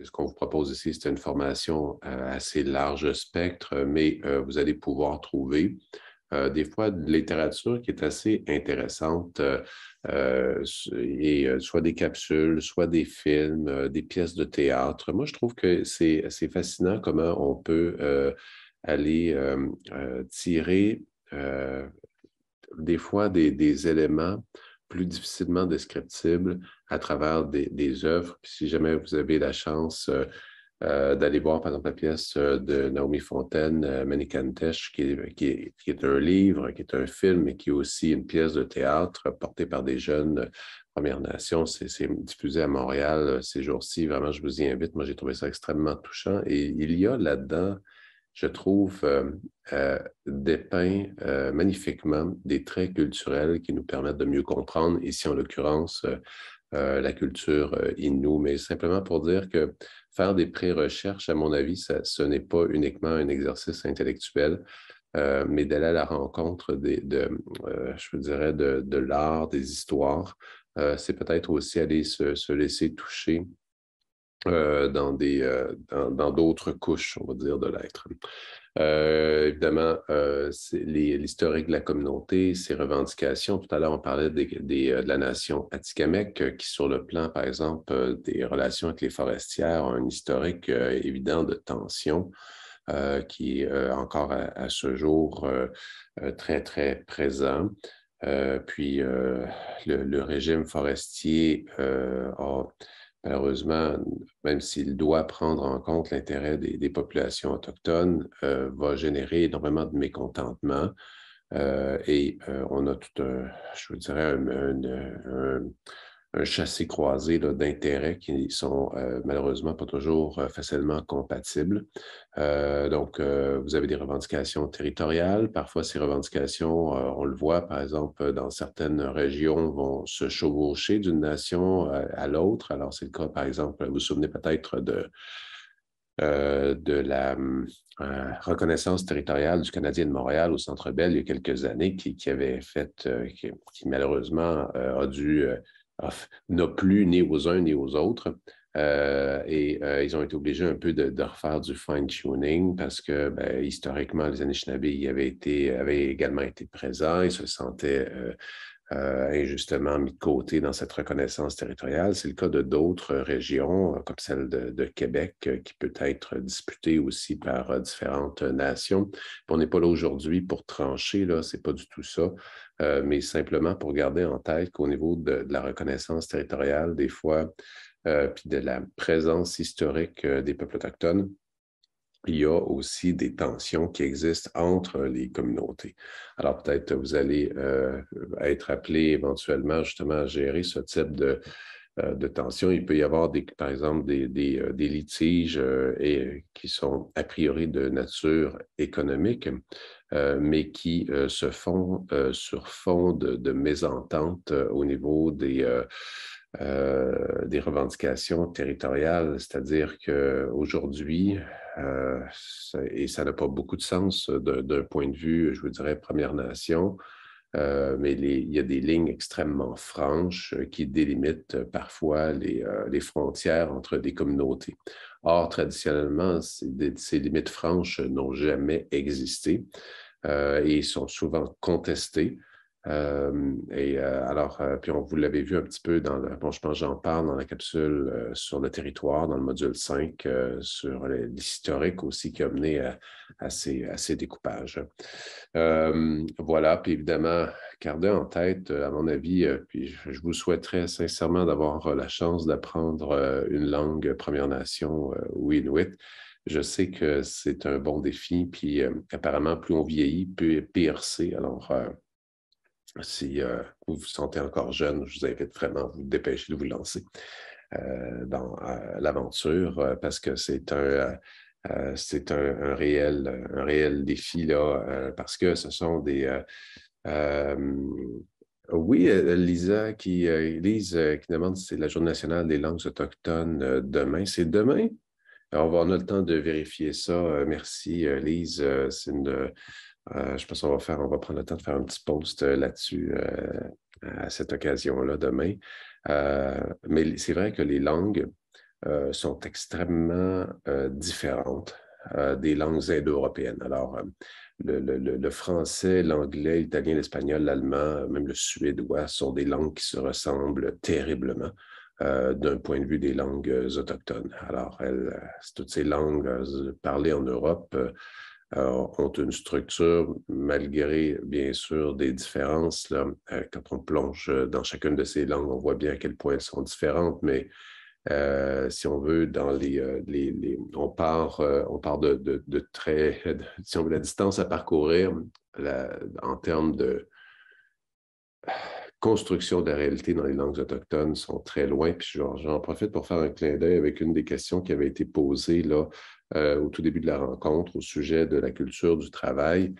ce qu'on vous propose ici, c'est une formation assez large spectre, mais vous allez pouvoir trouver des fois de littérature qui est assez intéressante, soit des capsules, soit des films, des pièces de théâtre. Moi, je trouve que c'est fascinant comment on peut aller tirer des fois des éléments plus difficilement descriptibles à travers des œuvres. Puis si jamais vous avez la chance d'aller voir, par exemple, la pièce de Naomi Fontaine, Manikantesh, qui est un livre, qui est un film, et qui est aussi une pièce de théâtre portée par des jeunes Premières Nations. C'est diffusé à Montréal ces jours-ci. Vraiment, je vous y invite. Moi, j'ai trouvé ça extrêmement touchant. Et il y a là-dedans, je trouve, dépeint magnifiquement des traits culturels qui nous permettent de mieux comprendre, ici en l'occurrence, la culture Innu, mais simplement pour dire que faire des pré-recherches, à mon avis, ce n'est pas uniquement un exercice intellectuel, mais d'aller à la rencontre je dirais, de l'art, des histoires. C'est peut-être aussi aller se laisser toucher dans d'autres couches, on va dire, de l'être. Évidemment, c'est l'historique de la communauté, ses revendications. Tout à l'heure, on parlait de la nation Atikamekw, qui, sur le plan, par exemple, des relations avec les forestières, a un historique évident de tension qui est encore à ce jour très, très présent. Puis, le régime forestier a malheureusement, même s'il doit prendre en compte l'intérêt des populations autochtones, va générer énormément de mécontentement. On a tout je vous dirais, un chassé-croisé d'intérêts qui sont malheureusement pas toujours facilement compatibles. Vous avez des revendications territoriales. Parfois, ces revendications, on le voit, par exemple, dans certaines régions, vont se chevaucher d'une nation à l'autre. Alors, c'est le cas, par exemple, vous vous souvenez peut-être de la reconnaissance territoriale du Canadien de Montréal au Centre Bell il y a quelques années qui avait fait, qui malheureusement n'a plus ni aux uns ni aux autres. Ils ont été obligés un peu de refaire du fine-tuning parce que, historiquement, les Anishinaabe avaient également été présents. Ils se sentaient injustement mis de côté dans cette reconnaissance territoriale. C'est le cas de d'autres régions, comme celle de Québec, qui peut être disputée aussi par différentes nations. Puis on n'est pas là aujourd'hui pour trancher, là, c'est pas du tout ça, mais simplement pour garder en tête qu'au niveau de la reconnaissance territoriale, des fois, puis de la présence historique des peuples autochtones, il y a aussi des tensions qui existent entre les communautés. Alors peut-être vous allez être appelé éventuellement justement à gérer ce type de tensions. Il peut y avoir, par exemple, des litiges qui sont a priori de nature économique, mais qui se font sur fond de mésentente au niveau des revendications territoriales, c'est-à-dire qu'aujourd'hui, et ça n'a pas beaucoup de sens d'un point de vue, je vous dirais, Première Nation, mais il y a des lignes extrêmement franches qui délimitent parfois les frontières entre des communautés. Or, traditionnellement, ces limites franches n'ont jamais existé et sont souvent contestées. Puis vous l'avez vu un petit peu bon, je pense que j'en parle dans la capsule sur le territoire, dans le module 5, sur l'historique aussi qui a mené à ces découpages. Voilà, puis évidemment, gardez en tête, à mon avis, puis je vous souhaiterais sincèrement d'avoir la chance d'apprendre une langue Première Nation ou Inuit. Je sais que c'est un bon défi, puis apparemment, plus on vieillit, pire c'est. Alors, si vous vous sentez encore jeune, je vous invite vraiment à vous dépêcher de vous lancer dans l'aventure parce que c'est un réel défi là, parce que ce sont oui, Lise qui demande si c'est la Journée nationale des langues autochtones demain. C'est demain? Alors, on a le temps de vérifier ça. Merci, Lise. Je pense on va prendre le temps de faire un petit post là-dessus à cette occasion-là demain. Mais c'est vrai que les langues, sont extrêmement différentes des langues indo-européennes. Alors, le français, l'anglais, l'italien, l'espagnol, l'allemand, même le suédois sont des langues qui se ressemblent terriblement d'un point de vue des langues autochtones. Alors, toutes ces langues parlées en Europe ont une structure, malgré bien sûr des différences. Là, quand on plonge dans chacune de ces langues, on voit bien à quel point elles sont différentes, mais si on veut, on part de très, si on veut, la distance à parcourir en termes de construction de la réalité dans les langues autochtones sont très loin. Puis j'en profite pour faire un clin d'œil avec une des questions qui avait été posée là, au tout début de la rencontre au sujet de la culture du travail.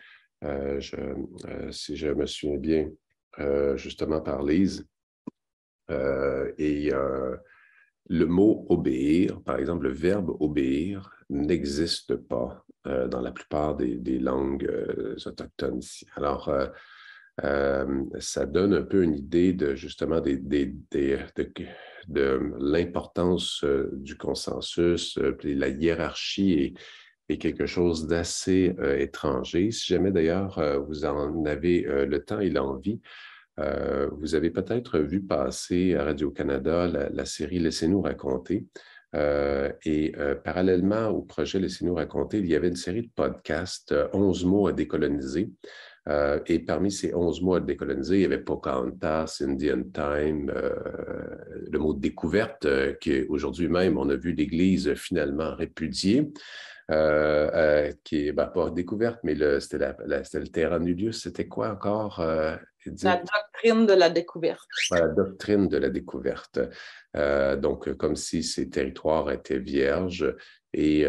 Si je me souviens bien, justement par Lise. Le mot obéir, par exemple, le verbe obéir n'existe pas dans la plupart des langues autochtones ici. Alors, ça donne un peu une idée de justement de l'importance du consensus, la hiérarchie est quelque chose d'assez étranger. Si jamais d'ailleurs vous en avez le temps et l'envie, vous avez peut-être vu passer à Radio-Canada la série Laissez-nous raconter. Parallèlement au projet Laissez-nous raconter, il y avait une série de podcasts, 11 mots à décoloniser. Et parmi ces 11 mots à décoloniser, il y avait Pocahontas, Indian Time, le mot découverte, qu'aujourd'hui même, on a vu l'Église finalement répudier. Qui est pas découverte, mais c'était le terrain nullius. C'était quoi encore? La doctrine de la découverte. La doctrine de la découverte. Donc, comme si ces territoires étaient vierges. Et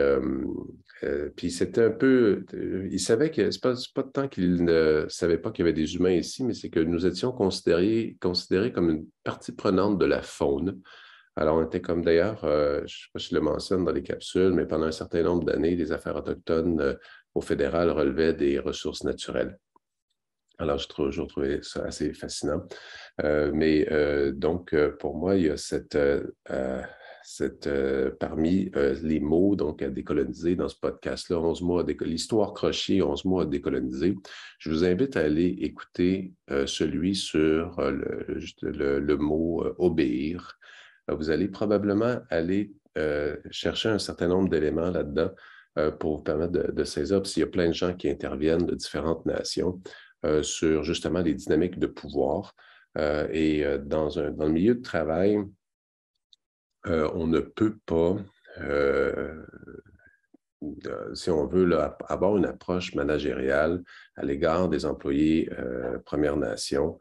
puis, c'était un peu... il savait que... C'est pas tant qu'il ne savait pas qu'il y avait des humains ici, mais c'est que nous étions considérés comme une partie prenante de la faune. Alors, on était comme d'ailleurs, je ne sais pas si je le mentionne dans les capsules, mais pendant un certain nombre d'années, les affaires autochtones au fédéral relevaient des ressources naturelles. Alors, j'ai toujours trouvé ça assez fascinant. Donc, pour moi, il y a parmi les mots donc, à décoloniser dans ce podcast-là, 11 mots l'histoire crochée, 11 mots à décoloniser. Je vous invite à aller écouter celui sur le mot obéir. Vous allez probablement aller chercher un certain nombre d'éléments là-dedans pour vous permettre de saisir, parce qu'il y a plein de gens qui interviennent de différentes nations sur justement les dynamiques de pouvoir. Dans le milieu de travail, on ne peut pas, si on veut, là, avoir une approche managériale à l'égard des employés Premières Nations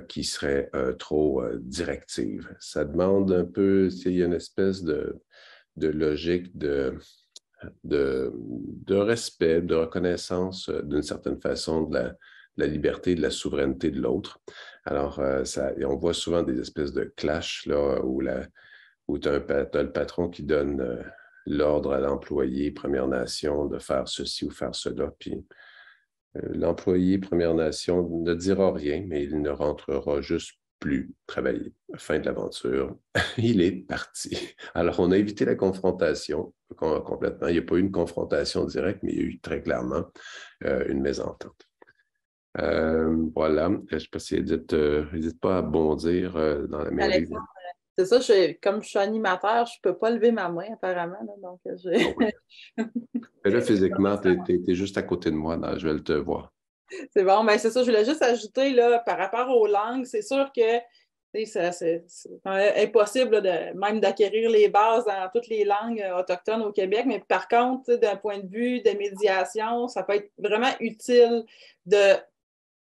qui serait trop directive. Ça demande un peu, il y a une espèce de logique de respect, de reconnaissance d'une certaine façon de la liberté, de la souveraineté de l'autre. Alors, on voit souvent des espèces de clash là, où tu as le patron qui donne l'ordre à l'employé Première Nation de faire ceci ou faire cela, puis l'employé Première Nation ne dira rien, mais il ne rentrera juste plus travailler. Fin de l'aventure. Il est parti. Alors, on a évité la confrontation complètement. Il n'y a pas eu une confrontation directe, mais il y a eu très clairement une mésentente. Voilà. Je ne sais pas si Edith, n'hésite pas à bondir dans la mêlée. C'est ça, comme je suis animateur, je ne peux pas lever ma main apparemment. Là, donc Mais là, physiquement, tu es juste à côté de moi. Là, je vais te voir. C'est bon, mais c'est ça, je voulais juste ajouter là, par rapport aux langues, c'est sûr que c'est impossible là, même d'acquérir les bases dans toutes les langues autochtones au Québec, mais par contre, d'un point de vue de médiation, ça peut être vraiment utile de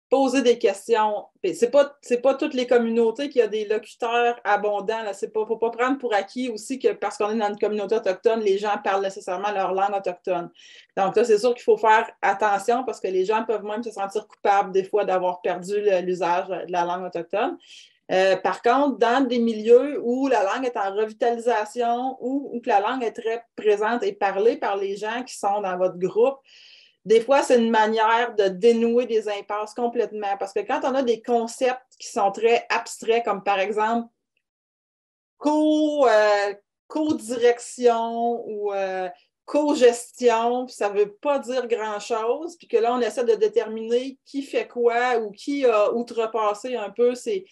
poser des questions. C'est pas toutes les communautés qui ont des locuteurs abondants. Il ne faut pas prendre pour acquis aussi que parce qu'on est dans une communauté autochtone, les gens parlent nécessairement leur langue autochtone. Donc là, c'est sûr qu'il faut faire attention parce que les gens peuvent même se sentir coupables des fois d'avoir perdu l'usage de la langue autochtone. Par contre, dans des milieux où la langue est en revitalisation, où que la langue est très présente et parlée par les gens qui sont dans votre groupe, des fois, c'est une manière de dénouer des impasses complètement. Parce que quand on a des concepts qui sont très abstraits, comme par exemple co-direction ou co-gestion, puis ça ne veut pas dire grand-chose, puis que là, on essaie de déterminer qui fait quoi ou qui a outrepassé un peu ses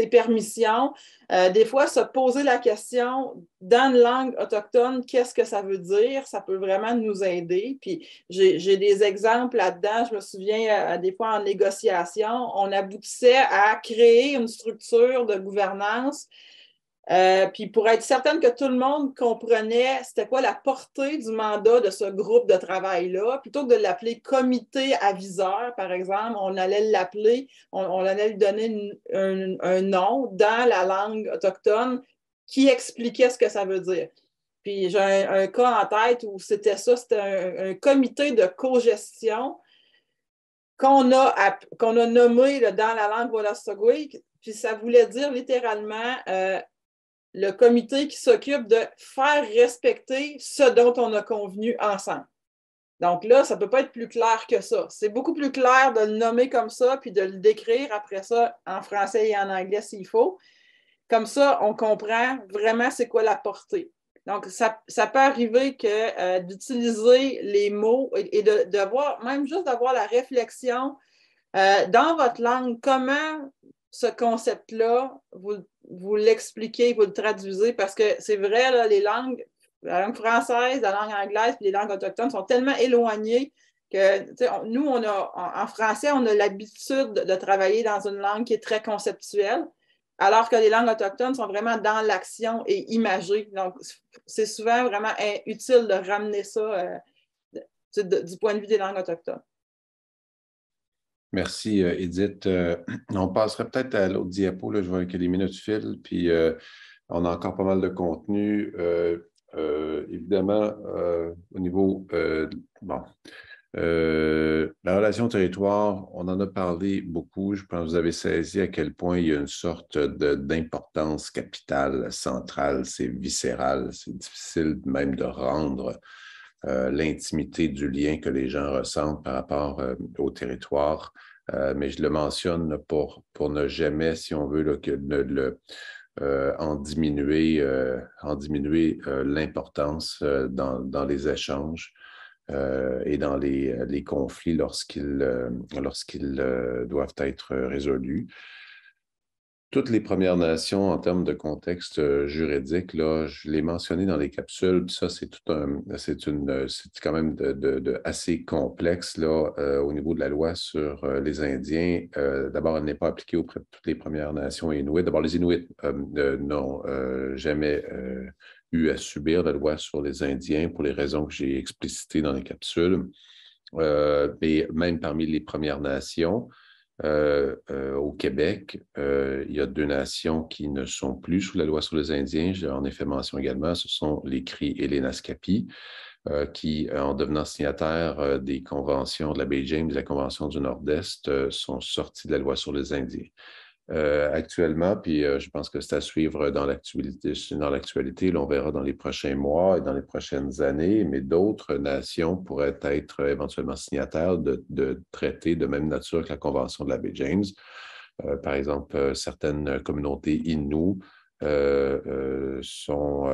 permissions. Des fois, se poser la question dans une langue autochtone, qu'est-ce que ça veut dire? Ça peut vraiment nous aider. Puis j'ai des exemples là-dedans. Je me souviens, des fois en négociation, on aboutissait à créer une structure de gouvernance. Puis pour être certaine que tout le monde comprenait c'était quoi la portée du mandat de ce groupe de travail-là, plutôt que de l'appeler comité aviseur, par exemple, on allait l'appeler, on allait lui donner un nom dans la langue autochtone qui expliquait ce que ça veut dire. Puis j'ai un cas en tête où c'était ça, c'était un comité de cogestion qu'on a nommé là, dans la langue Wolastoqiyik, puis ça voulait dire littéralement le comité qui s'occupe de faire respecter ce dont on a convenu ensemble. Donc là, ça ne peut pas être plus clair que ça. C'est beaucoup plus clair de le nommer comme ça, puis de le décrire après ça en français et en anglais s'il faut. Comme ça, on comprend vraiment c'est quoi la portée. Donc, ça peut arriver que d'utiliser les mots et de voir, même juste d'avoir la réflexion dans votre langue, comment ce concept-là, vous l'expliquez, vous le traduisez, parce que c'est vrai, là, la langue française, la langue anglaise et les langues autochtones sont tellement éloignées que nous, en français, on a l'habitude de travailler dans une langue qui est très conceptuelle, alors que les langues autochtones sont vraiment dans l'action et imagées. Donc, c'est souvent vraiment utile de ramener ça du point de vue des langues autochtones. Merci, Edith. On passerait peut-être à l'autre diapo. Là, je vois que les minutes filent, puis on a encore pas mal de contenu. Évidemment, au niveau, la relation territoire, on en a parlé beaucoup. Je pense que vous avez saisi à quel point il y a une sorte d'importance capitale, centrale, c'est viscéral, c'est difficile même de rendre l'intimité du lien que les gens ressentent par rapport au territoire. Mais je le mentionne pour ne jamais, si on veut, là, en diminuer l'importance dans les échanges et dans les conflits lorsqu'ils doivent être résolus. Toutes les Premières Nations, en termes de contexte juridique, là, je l'ai mentionné dans les capsules, puis ça, c'est quand même assez complexe là, au niveau de la loi sur les Indiens. D'abord, elle n'est pas appliquée auprès de toutes les Premières Nations inuites. D'abord, les Inuits n'ont jamais eu à subir la loi sur les Indiens pour les raisons que j'ai explicitées dans les capsules. Mais même parmi les Premières Nations, au Québec, il y a 2 nations qui ne sont plus sous la loi sur les Indiens. J'en ai fait mention également. Ce sont les Cris et les Naskapi, qui, en devenant signataires des conventions de la baie James et de la Convention du Nord-Est, sont sortis de la loi sur les Indiens. Actuellement, puis je pense que c'est à suivre dans l'actualité, on verra dans les prochains mois et dans les prochaines années, mais d'autres nations pourraient être éventuellement signataires de traités de même nature que la Convention de la baie James. Par exemple, certaines communautés Innu sont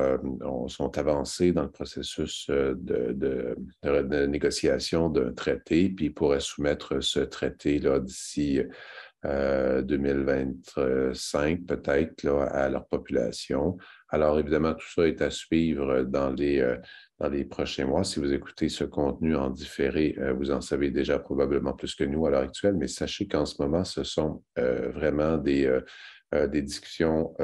avancées dans le processus de négociation d'un traité, puis pourraient soumettre ce traité-là d'ici 2025 peut-être là, à leur population. Alors évidemment, tout ça est à suivre dans les prochains mois. Si vous écoutez ce contenu en différé, vous en savez déjà probablement plus que nous à l'heure actuelle, mais sachez qu'en ce moment, ce sont vraiment des discussions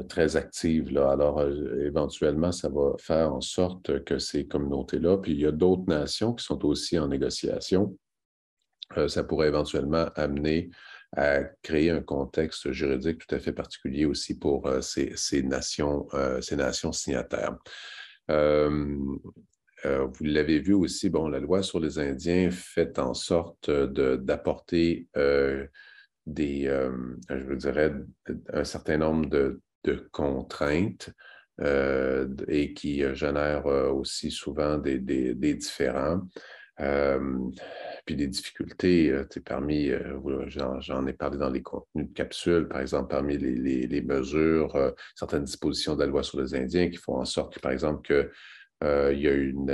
très active, là. Alors, éventuellement, ça va faire en sorte que ces communautés-là, puis il y a d'autres nations qui sont aussi en négociation, ça pourrait éventuellement amener à créer un contexte juridique tout à fait particulier aussi pour ces nations signataires. Vous l'avez vu aussi, bon, la loi sur les Indiens fait en sorte d'apporter je dirais, un certain nombre de contraintes et qui génèrent aussi souvent des différends. puis des difficultés, parmi, j'en ai parlé dans les contenus de capsules, par exemple, parmi les mesures, certaines dispositions de la loi sur les Indiens qui font en sorte que, par exemple, que il y a une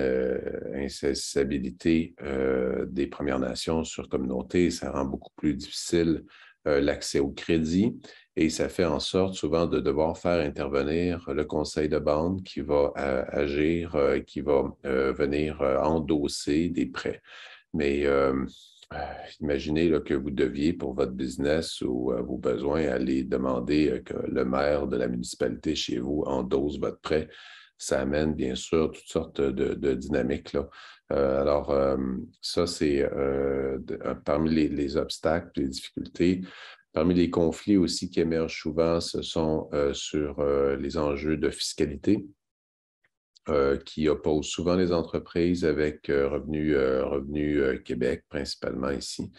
insaisissabilité des Premières Nations sur communauté. Ça rend beaucoup plus difficile l'accès au crédit et ça fait en sorte souvent de devoir faire intervenir le conseil de bande qui va agir, qui va venir endosser des prêts. Mais imaginez là, que vous deviez, pour votre business ou vos besoins, aller demander que le maire de la municipalité chez vous endosse votre prêt. Ça amène bien sûr toutes sortes de dynamiques, là. Alors, ça, c'est parmi les obstacles, les difficultés. Parmi les conflits aussi qui émergent souvent, ce sont sur les enjeux de fiscalité qui opposent souvent les entreprises avec Revenu Québec, principalement ici,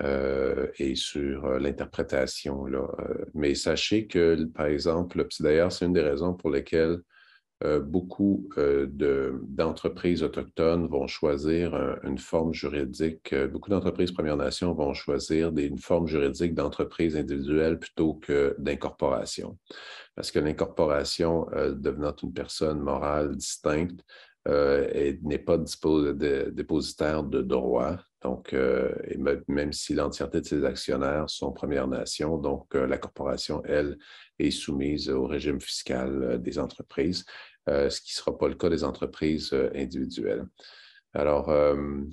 et sur l'interprétation, là. Mais sachez que, par exemple, d'ailleurs, c'est une des raisons pour lesquelles beaucoup d'entreprises autochtones vont choisir une forme juridique. Beaucoup d'entreprises Premières Nations vont choisir une forme juridique d'entreprise individuelle plutôt que d'incorporation. Parce que l'incorporation, devenant une personne morale distincte, n'est pas dépositaire de droit. Donc, même si l'entièreté de ses actionnaires sont Premières Nations, donc la corporation, elle, est soumise au régime fiscal des entreprises, ce qui ne sera pas le cas des entreprises individuelles. Alors, donc,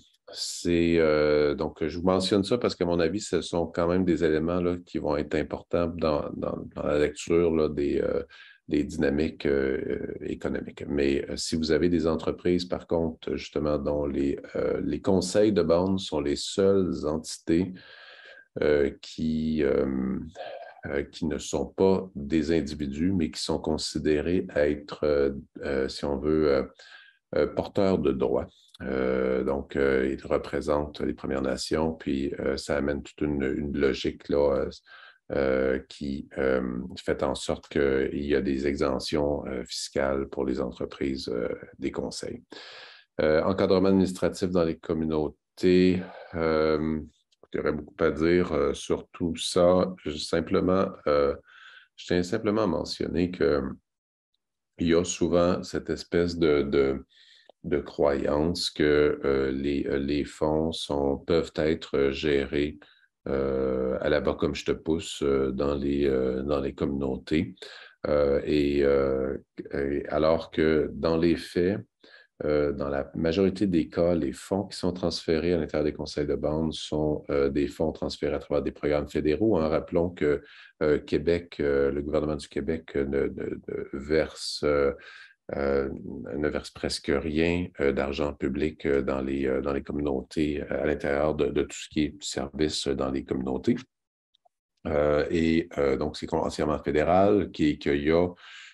je vous mentionne ça parce qu'à mon avis, ce sont quand même des éléments là, qui vont être importants dans la lecture là, des dynamiques économiques. Mais si vous avez des entreprises, par contre, justement, dont les conseils de bande sont les seules entités qui ne sont pas des individus, mais qui sont considérés être, si on veut, porteurs de droits. Donc, ils représentent les Premières Nations, puis ça amène toute une logique là, qui fait en sorte qu'il y a des exemptions fiscales pour les entreprises des conseils. Encadrement administratif dans les communautés, il y aurait beaucoup à dire sur tout ça. Je tiens simplement à mentionner qu'il y a souvent cette espèce de croyance que les fonds peuvent être gérés à la bas comme je te pousse dans les communautés. Alors que dans les faits, dans la majorité des cas, les fonds qui sont transférés à l'intérieur des conseils de bande sont des fonds transférés à travers des programmes fédéraux. Rappelons que Québec, le gouvernement du Québec ne verse presque rien d'argent public dans les communautés, à l'intérieur de tout ce qui est service dans les communautés. Donc, c'est entièrement fédéral, qu'il y a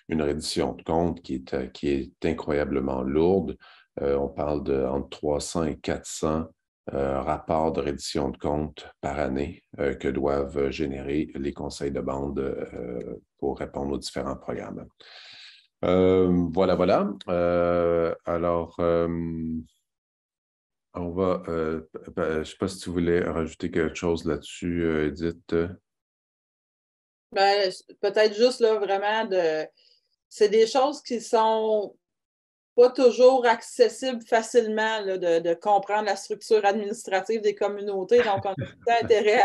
une reddition de comptes qui est incroyablement lourde. On parle entre 300 et 400 rapports de reddition de comptes par année que doivent générer les conseils de bande pour répondre aux différents programmes. Voilà. Alors, on va... je ne sais pas si tu voulais rajouter quelque chose là-dessus, Edith. Ben, peut-être juste là, vraiment c'est des choses qui sont pas toujours accessibles facilement là, de comprendre la structure administrative des communautés. Donc, on a tout intérêt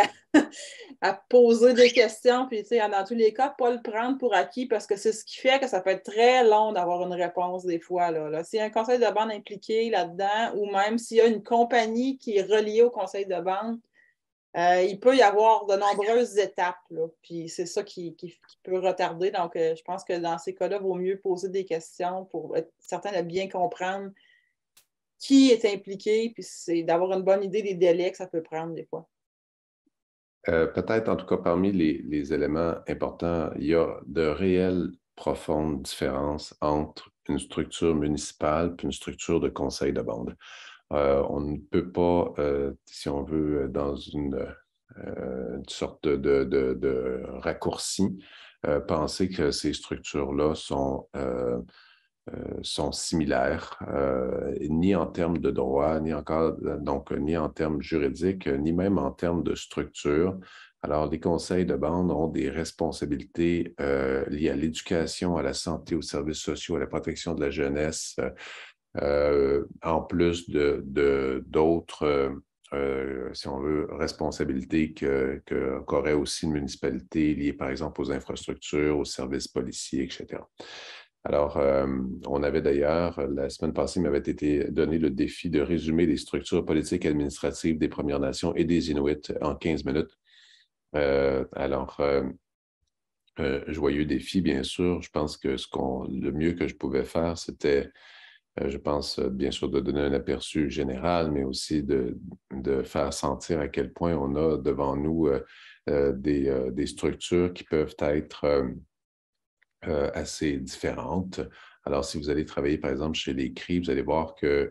à poser des questions, puis dans tous les cas, pas le prendre pour acquis parce que c'est ce qui fait que ça peut être très long d'avoir une réponse des fois. Là. S'il y a un conseil de bande impliqué là-dedans, ou même s'il y a une compagnie qui est reliée au conseil de bande, il peut y avoir de nombreuses étapes, là. Puis c'est ça qui peut retarder. Donc, je pense que dans ces cas-là, il vaut mieux poser des questions pour être certain de bien comprendre qui est impliqué, puis c'est d'avoir une bonne idée des délais que ça peut prendre des fois. Peut-être, en tout cas, parmi les éléments importants, il y a de réelles profondes différences entre une structure municipale et une structure de conseil de bande. On ne peut pas, si on veut, dans une sorte de raccourci, penser que ces structures-là sont sont similaires, ni en termes de droit, ni encore, donc, ni en termes juridiques, ni même en termes de structure. Alors, les conseils de bande ont des responsabilités liées à l'éducation, à la santé, aux services sociaux, à la protection de la jeunesse, en plus d'autres, si on veut, responsabilités qu'aurait aussi une municipalité liée, par exemple, aux infrastructures, aux services policiers, etc. Alors, on avait d'ailleurs, la semaine passée, il m'avait été donné le défi de résumer les structures politiques et administratives des Premières Nations et des Inuits en 15 minutes. Joyeux défi, bien sûr. Je pense que le mieux que je pouvais faire, c'était, je pense, bien sûr, de donner un aperçu général, mais aussi de faire sentir à quel point on a devant nous des structures qui peuvent être assez différentes. Alors, si vous allez travailler, par exemple, chez les CRI, vous allez voir que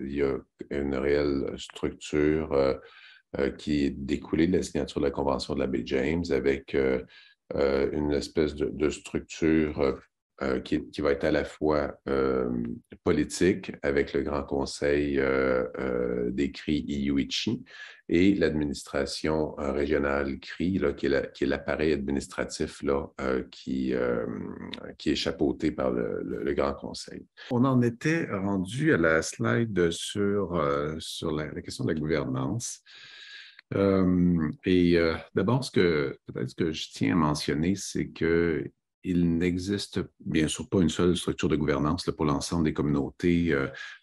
il y a une réelle structure qui est découlée de la signature de la Convention de la baie James avec une espèce de structure qui va être à la fois politique avec le Grand Conseil des CRI Iyuichi et l'administration régionale CRI, là, qui est l'appareil administratif là, qui est chapeauté par le Grand Conseil. On en était rendu à la slide sur la question de la gouvernance. D'abord, peut-être ce que je tiens à mentionner, c'est qu'il n'existe bien sûr pas une seule structure de gouvernance là, pour l'ensemble des communautés.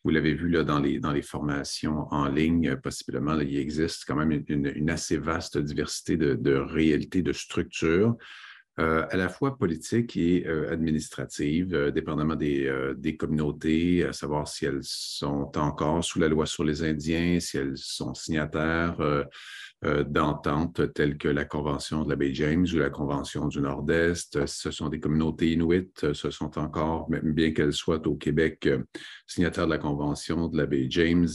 Vous l'avez vu là, dans les formations en ligne, possiblement, là, il existe quand même une assez vaste diversité de réalités, de structures. À la fois politique et administrative, dépendamment des communautés, à savoir si elles sont encore sous la loi sur les Indiens, si elles sont signataires d'ententes telles que la Convention de la baie James ou la Convention du Nord-Est. Ce sont des communautés inuites, ce sont encore, même bien qu'elles soient au Québec signataires de la Convention de la baie James,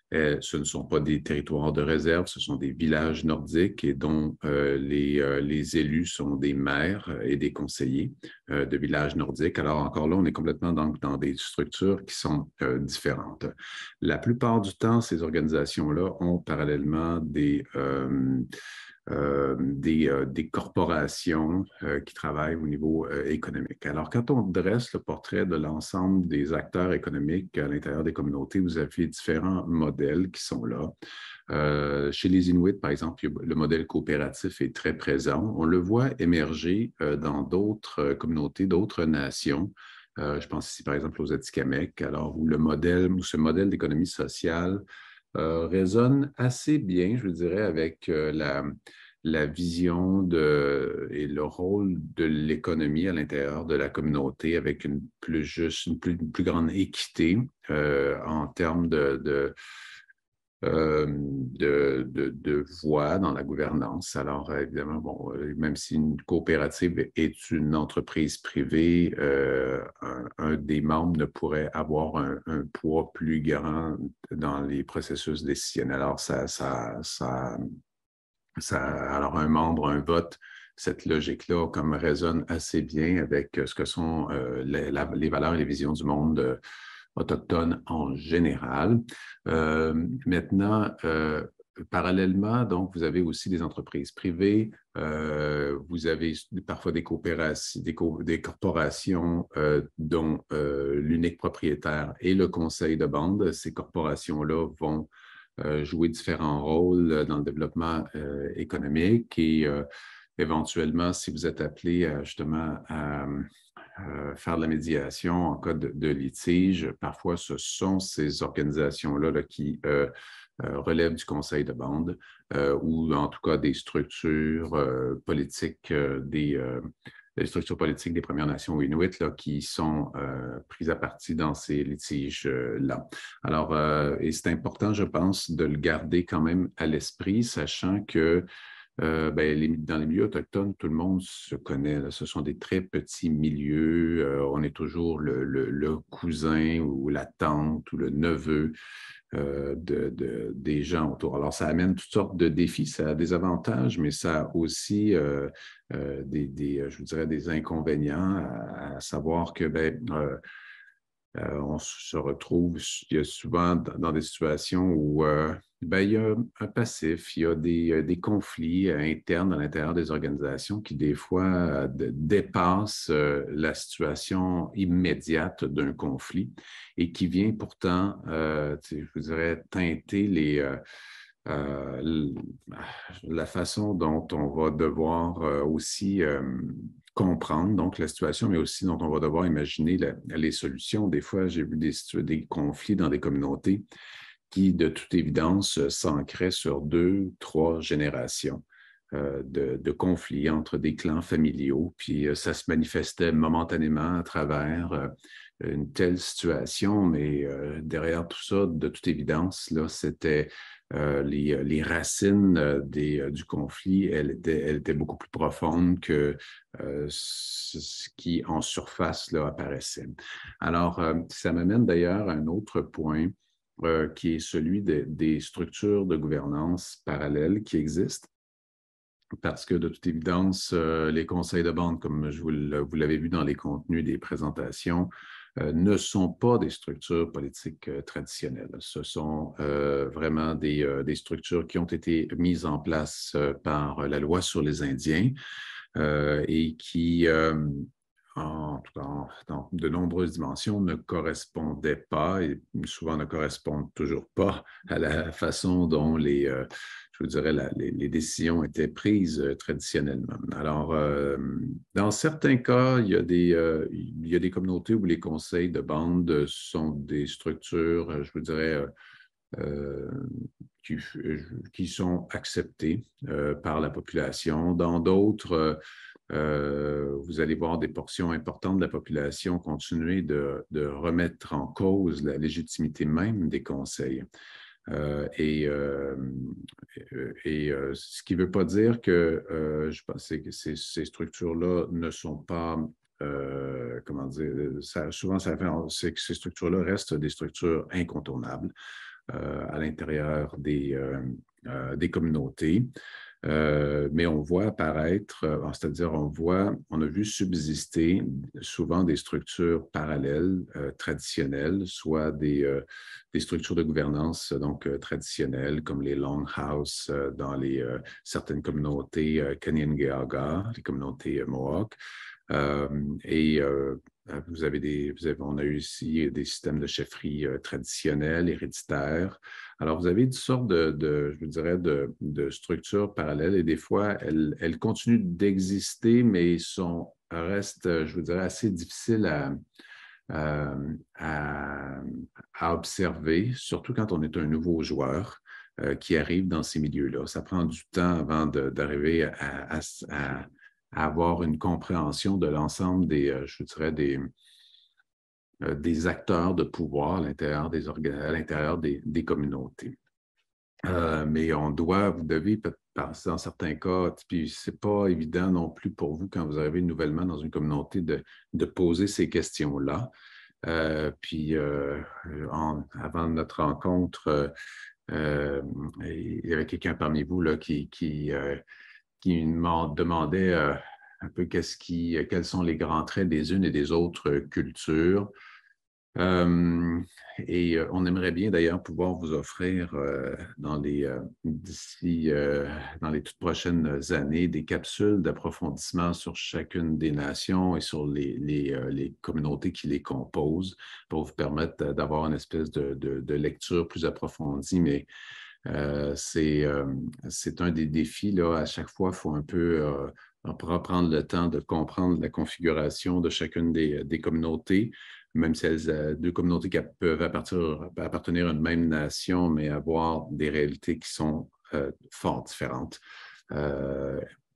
ce ne sont pas des territoires de réserve, ce sont des villages nordiques et dont les élus sont des maires et des conseillers de villages nordiques. Alors encore là, on est complètement dans des structures qui sont différentes. La plupart du temps, ces organisations-là ont parallèlement des corporations qui travaillent au niveau économique. Alors, quand on dresse le portrait de l'ensemble des acteurs économiques à l'intérieur des communautés, vous avez différents modèles qui sont là. Chez les Inuits, par exemple, le modèle coopératif est très présent. On le voit émerger dans d'autres communautés, d'autres nations. Je pense ici, par exemple, aux Atikamekw, alors où ce modèle d'économie sociale résonne assez bien, je dirais, avec la vision et le rôle de l'économie à l'intérieur de la communauté avec une plus grande équité en termes de voix dans la gouvernance. Alors, évidemment, bon, même si une coopérative est une entreprise privée, un des membres ne pourrait avoir un poids plus grand dans les processus décisionnels. Alors, alors un membre, un vote, cette logique-là comme résonne assez bien avec ce que sont les valeurs et les visions du monde autochtones en général. Maintenant, parallèlement, donc, vous avez aussi des entreprises privées, vous avez parfois des corporations dont l'unique propriétaire est le conseil de bande. Ces corporations-là vont jouer différents rôles dans le développement économique et éventuellement, si vous êtes appelé justement à faire de la médiation en cas de litige, parfois ce sont ces organisations-là là, qui relèvent du conseil de bande ou en tout cas des structures politiques des structures politiques des Premières Nations inuites là, qui sont prises à partie dans ces litiges-là. Alors, et c'est important, je pense, de le garder quand même à l'esprit, sachant que Dans les milieux autochtones, tout le monde se connaît, là. Ce sont des très petits milieux. On est toujours le cousin ou la tante ou le neveu des gens autour. Alors, ça amène toutes sortes de défis. Ça a des avantages, mais ça a aussi je vous dirais, des inconvénients, à savoir que on se retrouve il y a souvent dans des situations où il y a un passif, il y a des conflits internes à l'intérieur des organisations qui, des fois, dépassent la situation immédiate d'un conflit et qui vient pourtant, je vous dirais, teinter euh, la façon dont on va devoir aussi comprendre donc la situation, mais aussi dont on va devoir imaginer les solutions. Des fois, j'ai vu des conflits dans des communautés qui, de toute évidence, s'ancraient sur 2, 3 générations de conflits entre des clans familiaux. Puis ça se manifestait momentanément à travers une telle situation, mais derrière tout ça, de toute évidence, là, c'était les racines du conflit, elles étaient beaucoup plus profondes que ce qui, en surface, là, apparaissait. Alors, ça m'amène d'ailleurs à un autre point qui est celui des structures de gouvernance parallèles qui existent. Parce que, de toute évidence, les conseils de bande, comme vous l'avez vu dans les contenus des présentations, ne sont pas des structures politiques traditionnelles. Ce sont vraiment des structures qui ont été mises en place par la loi sur les Indiens et qui, en tout cas, dans de nombreuses dimensions, ne correspondaient pas et souvent ne correspondent toujours pas à la façon dont je vous dirais, les décisions étaient prises traditionnellement. Alors, dans certains cas, il y a des communautés où les conseils de bande sont des structures, je vous dirais, euh, qui, qui sont acceptées par la population. Dans d'autres, vous allez voir des portions importantes de la population continuer de remettre en cause la légitimité même des conseils. Ce qui ne veut pas dire que je pense que ces structures-là ne sont pas, comment dire, souvent c'est que ces structures-là restent des structures incontournables à l'intérieur des communautés. Mais on voit apparaître, c'est-à-dire on a vu subsister souvent des structures parallèles traditionnelles, soit des structures de gouvernance donc traditionnelles comme les longhouse dans certaines communautés Kanien'kehá:ka, les communautés Mohawk. On a eu ici des systèmes de chefferie traditionnels, héréditaires. Alors, vous avez une sorte je vous dirais, de structures parallèles et des fois, elles continuent d'exister, mais restent, je vous dirais, assez difficiles à observer, surtout quand on est un nouveau joueur qui arrive dans ces milieux-là. Ça prend du temps avant d'arriver à avoir une compréhension de l'ensemble je vous dirais, des acteurs de pouvoir à l'intérieur des communautés. Mais vous devez, dans certains cas, puis c'est pas évident non plus pour vous quand vous arrivez nouvellement dans une communauté de poser ces questions-là. Avant notre rencontre, il y avait quelqu'un parmi vous là, qui me demandait un peu quels sont les grands traits des unes et des autres cultures. On aimerait bien d'ailleurs pouvoir vous offrir dans les toutes prochaines années des capsules d'approfondissement sur chacune des nations et sur les communautés qui les composent pour vous permettre d'avoir une espèce de lecture plus approfondie. Mais c'est un des défis. Là, à chaque fois, il faut un peu prendre le temps de comprendre la configuration de chacune des communautés, même si deux communautés qui peuvent appartenir à une même nation, mais avoir des réalités qui sont fort différentes.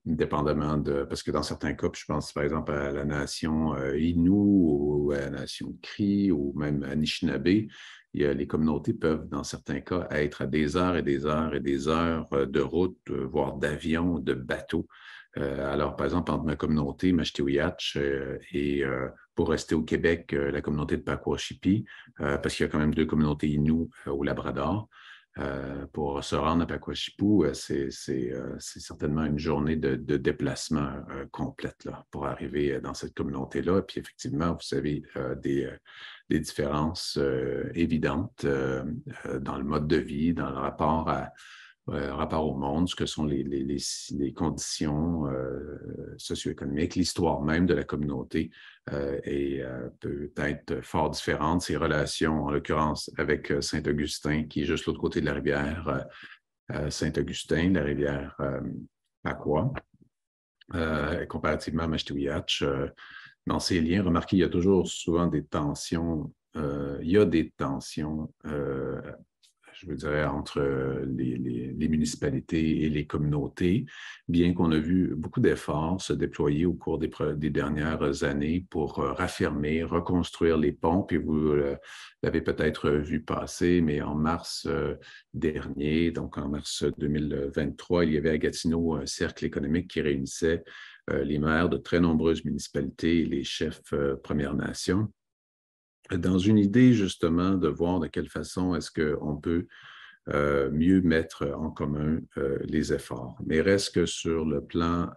Dépendamment parce que dans certains cas, je pense par exemple à la nation Innu ou à la nation Cri ou même Anishinaabe, les communautés peuvent, dans certains cas, être à des heures et des heures et des heures de route, voire d'avion, de bateau. Alors, par exemple, entre ma communauté, Mashtiwiatch, et pour rester au Québec, la communauté de Pakwashipi, parce qu'il y a quand même 2 communautés Innu au Labrador. Pour se rendre à Pakwashipu, c'est certainement une journée de déplacement complète là, pour arriver dans cette communauté-là. Puis effectivement, vous savez, des différences évidentes dans le mode de vie, dans le rapport au monde, ce que sont les conditions socio-économiques, l'histoire même de la communauté peut être fort différente. Ses relations, en l'occurrence, avec Saint-Augustin, qui est juste l'autre côté de la rivière Saint-Augustin, la rivière Paqua, comparativement à Mashtiwiatch. Dans ces liens, remarquez, il y a toujours souvent des tensions. Il y a des tensions je veux dire, entre les municipalités et les communautés, bien qu'on a vu beaucoup d'efforts se déployer au cours des dernières années pour raffermir, reconstruire les ponts. Puis vous l'avez peut-être vu passer, mais en mars dernier, donc en mars 2023, il y avait à Gatineau un cercle économique qui réunissait les maires de très nombreuses municipalités et les chefs Premières Nations, dans une idée justement de voir de quelle façon est-ce qu'on peut mieux mettre en commun les efforts. Mais reste que sur le plan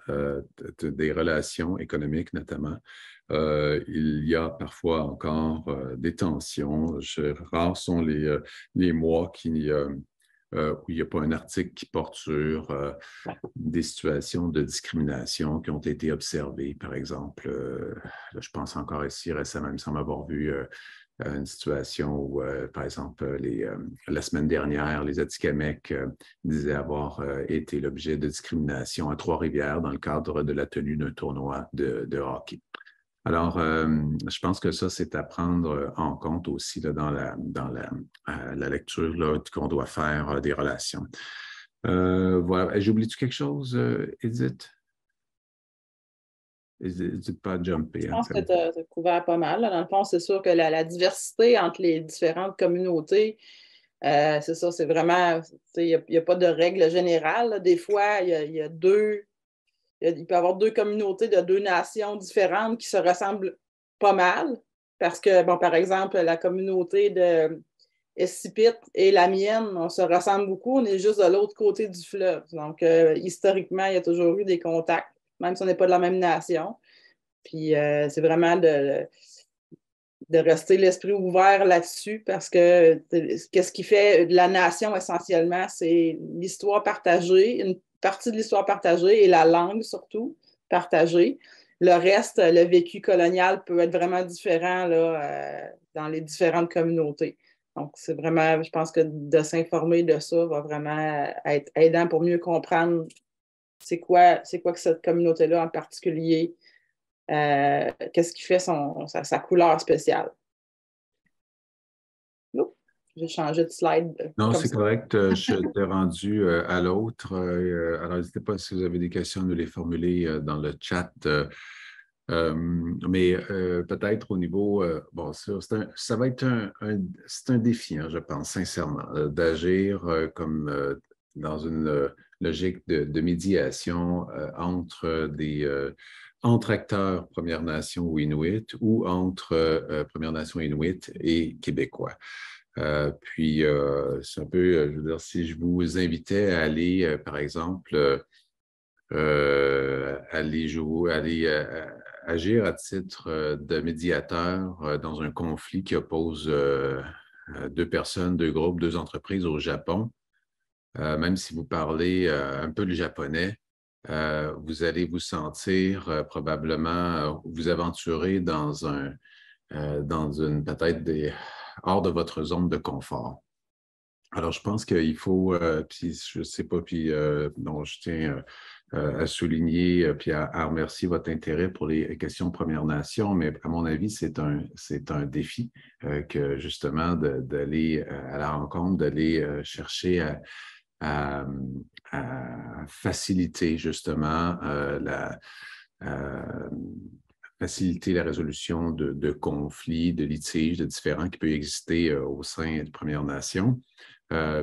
des relations économiques notamment, il y a parfois encore des tensions. Rares sont les mois où il n'y a pas un article qui porte sur des situations de discrimination qui ont été observées. Par exemple, là, je pense encore ici récemment, il me semble avoir vu une situation où, par exemple, la semaine dernière, les Atikamekw disaient avoir été l'objet de discrimination à Trois-Rivières dans le cadre de la tenue d'un tournoi de hockey. Alors, je pense que ça, c'est à prendre en compte aussi là, dans la lecture là, qu'on doit faire des relations. Voilà. J'ai oublié quelque chose, Edith? N'hésite pas à jumper. Je pense que tu as couvert pas mal. Là. Dans le fond, c'est sûr que la diversité entre les différentes communautés, c'est ça, c'est vraiment, il n'y a pas de règle générale. Là. Des fois, il peut y avoir 2 communautés de 2 nations différentes qui se ressemblent pas mal. Parce que, bon, par exemple, la communauté de Escipit et la mienne, on se ressemble beaucoup, on est juste de l'autre côté du fleuve. Donc, historiquement, il y a toujours eu des contacts, même si on n'est pas de la même nation. Puis, c'est vraiment de rester l'esprit ouvert là-dessus parce que qu'est-ce qui fait la nation essentiellement, c'est l'histoire partagée, une partie de l'histoire partagée et la langue surtout partagée. Le reste, le vécu colonial peut être vraiment différent là, dans les différentes communautés. Donc, c'est vraiment, je pense que de s'informer de ça va vraiment être aidant pour mieux comprendre c'est quoi que cette communauté-là en particulier, qu'est-ce qui fait sa couleur spéciale. Oh, j'ai changé de slide. Non, c'est correct. Je t'ai rendu à l'autre. Alors, n'hésitez pas si vous avez des questions de les formuler dans le chat. Mais peut-être au niveau, bon, ça va être c'est un défi, hein, je pense, sincèrement, d'agir comme dans une logique de médiation entre acteurs Premières Nations ou Inuits ou entre Premières Nations Inuits et Québécois. Puis, c'est un peu, je veux dire, si je vous invitais à aller, par exemple, agir à titre de médiateur dans un conflit qui oppose 2 personnes, 2 groupes, 2 entreprises au Japon, même si vous parlez un peu le japonais, vous allez vous sentir probablement vous aventurer dans une peut-être hors de votre zone de confort. Alors, je pense qu'il faut, puis je ne sais pas, puis non, je tiens à souligner, puis à remercier votre intérêt pour les questions Premières Nations, mais à mon avis, c'est un défi que justement d'aller à la rencontre, d'aller chercher à faciliter justement faciliter la résolution de conflits, de litiges, de différends qui peuvent exister au sein des Premières Nations.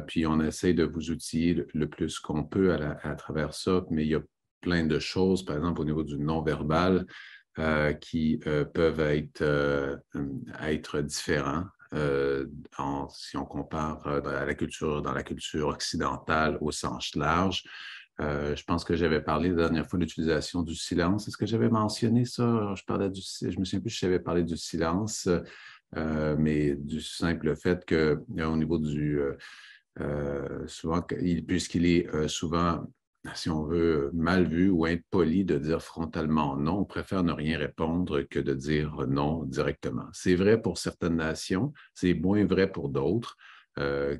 Puis on essaie de vous outiller le plus qu'on peut à travers ça, mais il y a plein de choses, par exemple au niveau du non-verbal, qui peuvent être différents. Si on compare dans la culture occidentale au sens large. Je pense que j'avais parlé la dernière fois de l'utilisation du silence. Est-ce que j'avais mentionné ça? Je me souviens plus si j'avais parlé du silence, mais du simple fait qu'au niveau souvent, puisqu'il est souvent, si on veut, mal vu ou impoli de dire frontalement non, on préfère ne rien répondre que de dire non directement. C'est vrai pour certaines nations, c'est moins vrai pour d'autres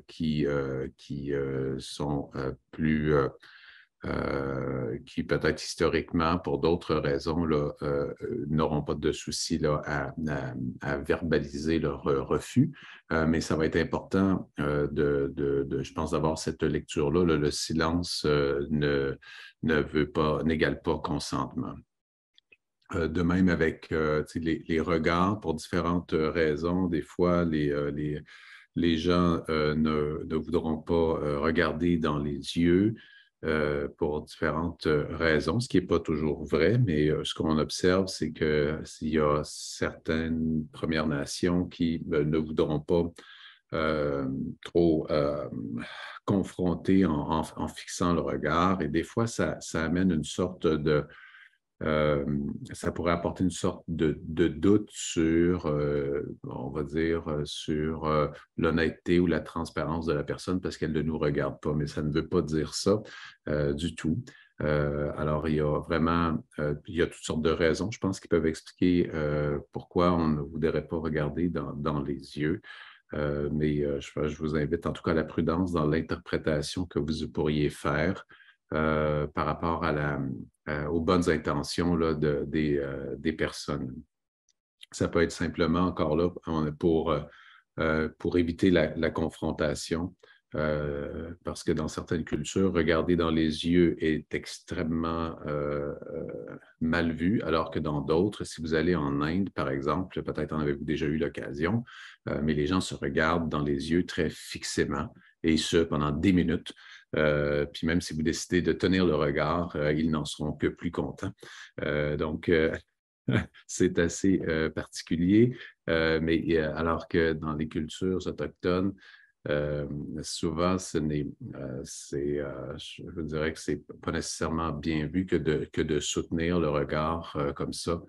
qui sont plus qui peut-être historiquement, pour d'autres raisons, n'auront pas de souci là, à verbaliser leur refus. Mais ça va être important, je pense, d'avoir cette lecture-là. Le silence n'égale pas consentement. De même avec les regards, pour différentes raisons, des fois, les gens ne voudront pas regarder dans les yeux pour différentes raisons, ce qui n'est pas toujours vrai, mais ce qu'on observe, c'est que s'il y a certaines Premières Nations qui ne voudront pas trop confronter en fixant le regard, et des fois, ça amène une sorte de ça pourrait apporter une sorte de doute sur, on va dire, sur l'honnêteté ou la transparence de la personne parce qu'elle ne nous regarde pas, mais ça ne veut pas dire ça du tout. Alors, il y a vraiment, il y a toutes sortes de raisons, je pense, qui peuvent expliquer pourquoi on ne voudrait pas regarder dans les yeux. Mais je vous invite en tout cas à la prudence dans l'interprétation que vous pourriez faire par rapport aux bonnes intentions là, des personnes. Ça peut être simplement encore là pour éviter la confrontation, parce que dans certaines cultures, regarder dans les yeux est extrêmement mal vu, alors que dans d'autres, si vous allez en Inde, par exemple, peut-être en avez-vous déjà eu l'occasion, mais les gens se regardent dans les yeux très fixément, et ce, pendant des minutes. Puis même si vous décidez de tenir le regard, ils n'en seront que plus contents. Donc, c'est assez particulier, mais alors que dans les cultures autochtones, souvent, je dirais que c'est pas nécessairement bien vu que de soutenir le regard comme ça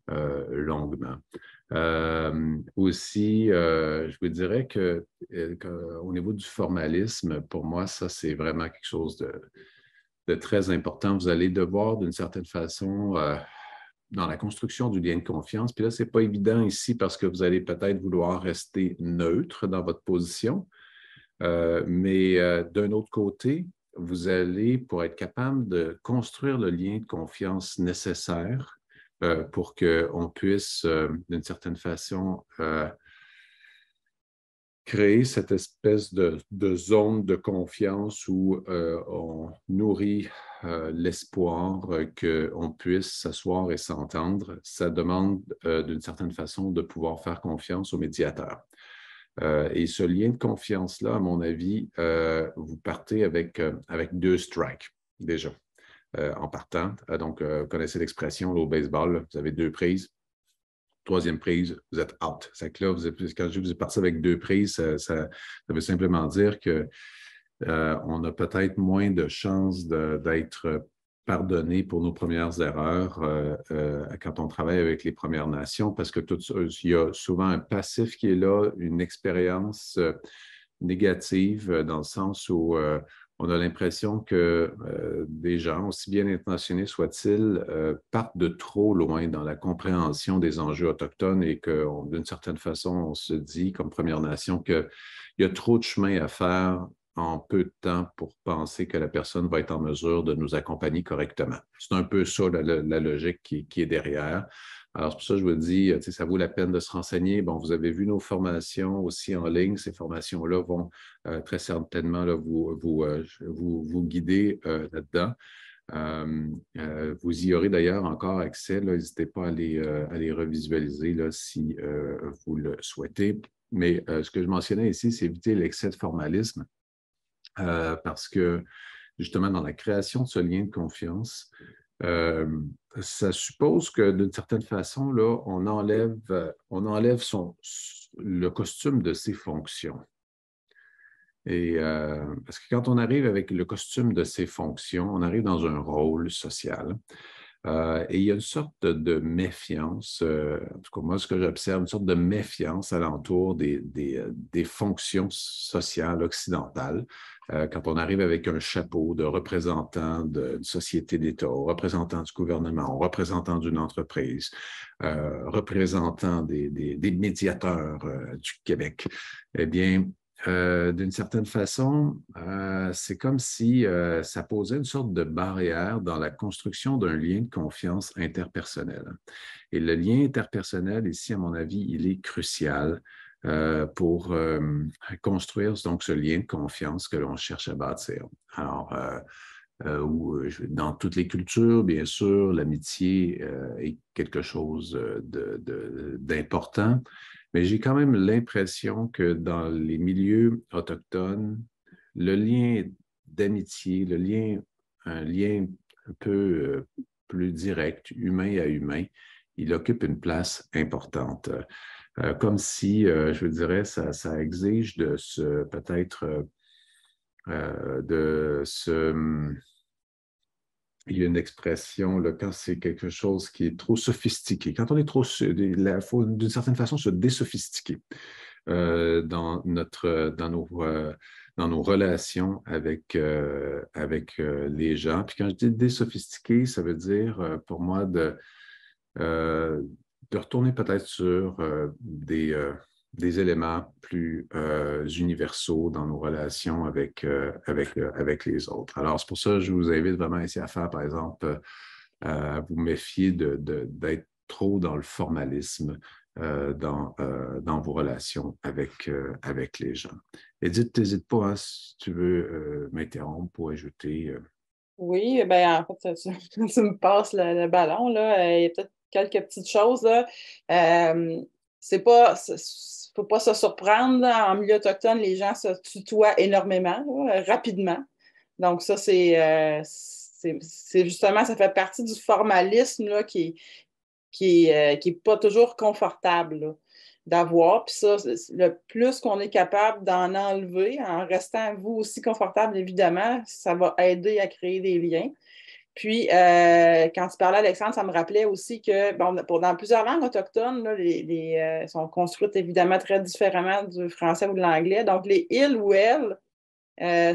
longuement. Aussi, je vous dirais qu'au niveau du formalisme, pour moi, ça, c'est vraiment quelque chose de très important. Vous allez devoir, d'une certaine façon, dans la construction du lien de confiance, puis là, ce n'est pas évident ici parce que vous allez peut-être vouloir rester neutre dans votre position, mais d'un autre côté, vous allez, pour être capable de construire le lien de confiance nécessaire pour qu'on puisse, d'une certaine façon, créer cette espèce de zone de confiance où on nourrit l'espoir qu'on puisse s'asseoir et s'entendre. Ça demande d'une certaine façon de pouvoir faire confiance au médiateur. Et ce lien de confiance-là, à mon avis, vous partez avec 2 strikes déjà en partant. Donc, vous connaissez l'expression au baseball, là, vous avez 2 prises. 3e prise, vous êtes out. C'est que là, quand je dis que vous êtes parti avec 2 prises, ça veut simplement dire qu'on a peut-être moins de chances d'être pardonné pour nos premières erreurs quand on travaille avec les Premières Nations, parce que il y a souvent un passif qui est là, une expérience négative, dans le sens où on a l'impression que des gens, aussi bien intentionnés soient-ils, partent de trop loin dans la compréhension des enjeux autochtones et que, d'une certaine façon, on se dit, comme Première Nation, qu'il y a trop de chemin à faire en peu de temps pour penser que la personne va être en mesure de nous accompagner correctement. C'est un peu ça la logique qui est derrière. Alors, c'est pour ça que je vous dis, ça vaut la peine de se renseigner. Bon, vous avez vu nos formations aussi en ligne. Ces formations-là vont très certainement là, vous guider là-dedans. Vous y aurez d'ailleurs encore accès. N'hésitez pas à les revisualiser là, si vous le souhaitez. Mais ce que je mentionnais ici, c'est éviter l'excès de formalisme parce que justement, dans la création de ce lien de confiance, ça suppose que d'une certaine façon, là, on enlève le costume de ses fonctions. Et parce que quand on arrive avec le costume de ses fonctions, on arrive dans un rôle social. Et il y a une sorte de méfiance, en tout cas moi, ce que j'observe, une sorte de méfiance alentour des fonctions sociales occidentales. Quand on arrive avec un chapeau de représentant d'une société d'État, représentant du gouvernement, représentant d'une entreprise, représentant des médiateurs du Québec, eh bien, d'une certaine façon, c'est comme si ça posait une sorte de barrière dans la construction d'un lien de confiance interpersonnel. Et le lien interpersonnel, ici, à mon avis, il est crucial pour construire donc ce lien de confiance que l'on cherche à bâtir. Alors, dans toutes les cultures, bien sûr, l'amitié est quelque chose d'important. Mais j'ai quand même l'impression que dans les milieux autochtones, le lien d'amitié, un lien un peu plus direct, humain à humain, il occupe une place importante. Comme si, je dirais, ça exige de peut-être de se il y a une expression, là, quand c'est quelque chose qui est trop sophistiqué. Quand on est trop, il faut d'une certaine façon se désophistiquer dans nos relations avec les gens. Puis quand je dis désophistiqué, ça veut dire pour moi de retourner peut-être sur des éléments plus universaux dans nos relations avec les autres. Alors, c'est pour ça que je vous invite vraiment ici à faire, par exemple, à vous méfier d'être trop dans le formalisme dans vos relations avec les gens. Edith, n'hésite pas hein, si tu veux m'interrompre ou ajouter. Oui, ben en fait, tu me passes le ballon, là. Il y a peut-être quelques petites choses, là. Faut pas se surprendre, là. En milieu autochtone, les gens se tutoient énormément, là, rapidement. Donc, ça, c'est justement, ça fait partie du formalisme, là, qui est pas toujours confortable, là, d'avoir. Puis ça, le plus qu'on est capable d'en enlever, en restant vous aussi confortable, évidemment, ça va aider à créer des liens. Puis, quand tu parlais, Alexandre, ça me rappelait aussi que bon, dans plusieurs langues autochtones, là, sont construites évidemment très différemment du français ou de l'anglais. Donc, les il ou elle,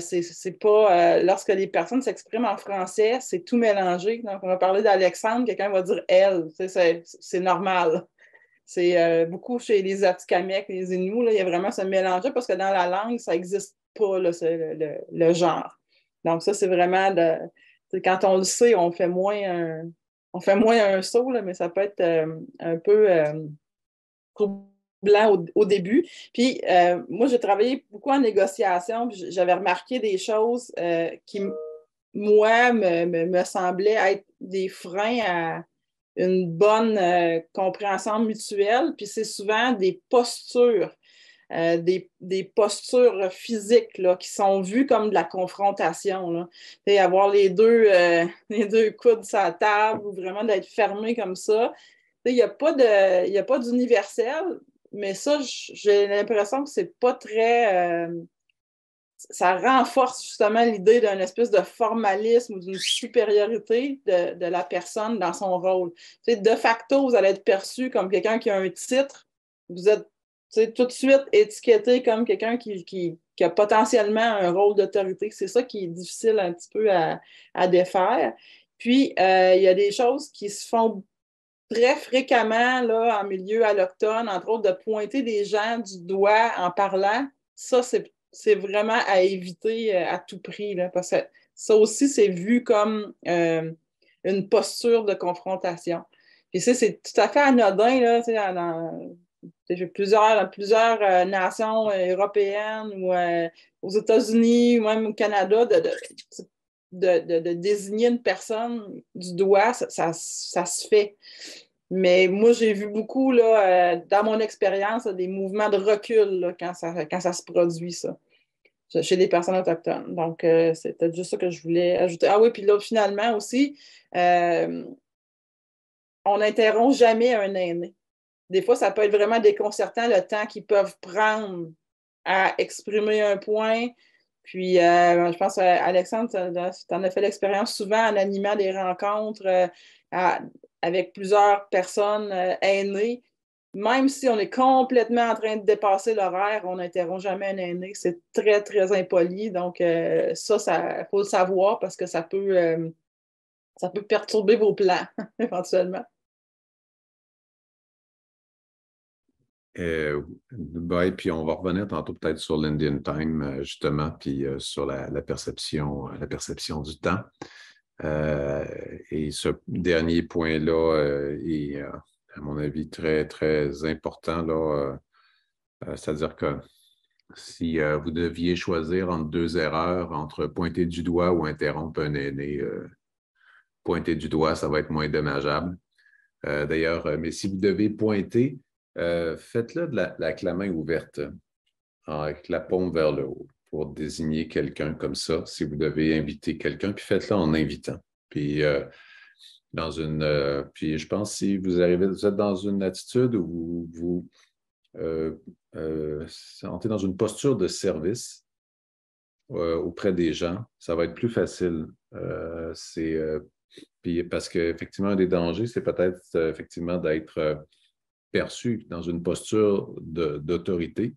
c'est pas lorsque les personnes s'expriment en français, c'est tout mélangé. Donc, on va parler d'Alexandre, quelqu'un va dire elle. C'est normal. C'est beaucoup chez les Atikamekw, les Inuits, là, il y a vraiment ce mélange parce que dans la langue, ça n'existe pas, là, le genre. Donc, ça, c'est vraiment quand on le sait, on fait moins un saut, là, mais ça peut être un peu troublant au début. Puis, moi, j'ai travaillé beaucoup en négociation, puis j'avais remarqué des choses qui, moi, me semblaient être des freins à une bonne compréhension mutuelle. Puis, c'est souvent des postures. Des postures physiques là, qui sont vues comme de la confrontation. Là. Et avoir les deux coudes sur la table ou vraiment d'être fermé comme ça. Il n'y a pas d'universel, mais ça, j'ai l'impression que c'est pas très. Ça renforce justement l'idée d'un espèce de formalisme ou d'une supériorité de la personne dans son rôle. De facto, vous allez être perçu comme quelqu'un qui a un titre. Vous êtes tout de suite étiqueté comme quelqu'un qui a potentiellement un rôle d'autorité. C'est ça qui est difficile un petit peu à défaire. Puis, il y a des choses qui se font très fréquemment là, en milieu alloctone, entre autres, de pointer des gens du doigt en parlant. Ça, c'est vraiment à éviter à tout prix, là, parce que ça aussi, c'est vu comme une posture de confrontation. Puis ça, c'est tout à fait anodin, là, j'ai plusieurs nations européennes ou aux États-Unis ou même au Canada, de désigner une personne du doigt, ça se fait. Mais moi, j'ai vu beaucoup, là, dans mon expérience, des mouvements de recul là, quand ça se produit, ça, chez les personnes autochtones. Donc, c'était juste ça que je voulais ajouter. Ah oui, puis là, finalement aussi, on n'interrompt jamais un aîné. Des fois, ça peut être vraiment déconcertant le temps qu'ils peuvent prendre à exprimer un point. Puis, je pense, Alexandre, tu en as fait l'expérience souvent en animant des rencontres avec plusieurs personnes aînées. Même si on est complètement en train de dépasser l'horaire, on n'interrompt jamais un aîné. C'est très, très impoli. Donc, ça, faut le savoir parce que ça peut perturber vos plans, éventuellement. Ben, puis on va revenir tantôt peut-être sur l'Indian Time, justement, puis sur la perception du temps. Et ce dernier point-là est, à mon avis, très, très important, là. C'est-à-dire que si vous deviez choisir entre deux erreurs, entre pointer du doigt ou interrompre un aîné, pointer du doigt, ça va être moins dommageable. D'ailleurs, mais si vous devez pointer, faites-le avec la main ouverte, avec la paume vers le haut, pour désigner quelqu'un comme ça, si vous devez inviter quelqu'un, puis faites-le en invitant. Puis, puis je pense si vous êtes dans une attitude où vous entrez dans une posture de service auprès des gens, ça va être plus facile. Puis parce qu'effectivement, un des dangers, c'est peut-être effectivement d'être perçu dans une posture d'autorité,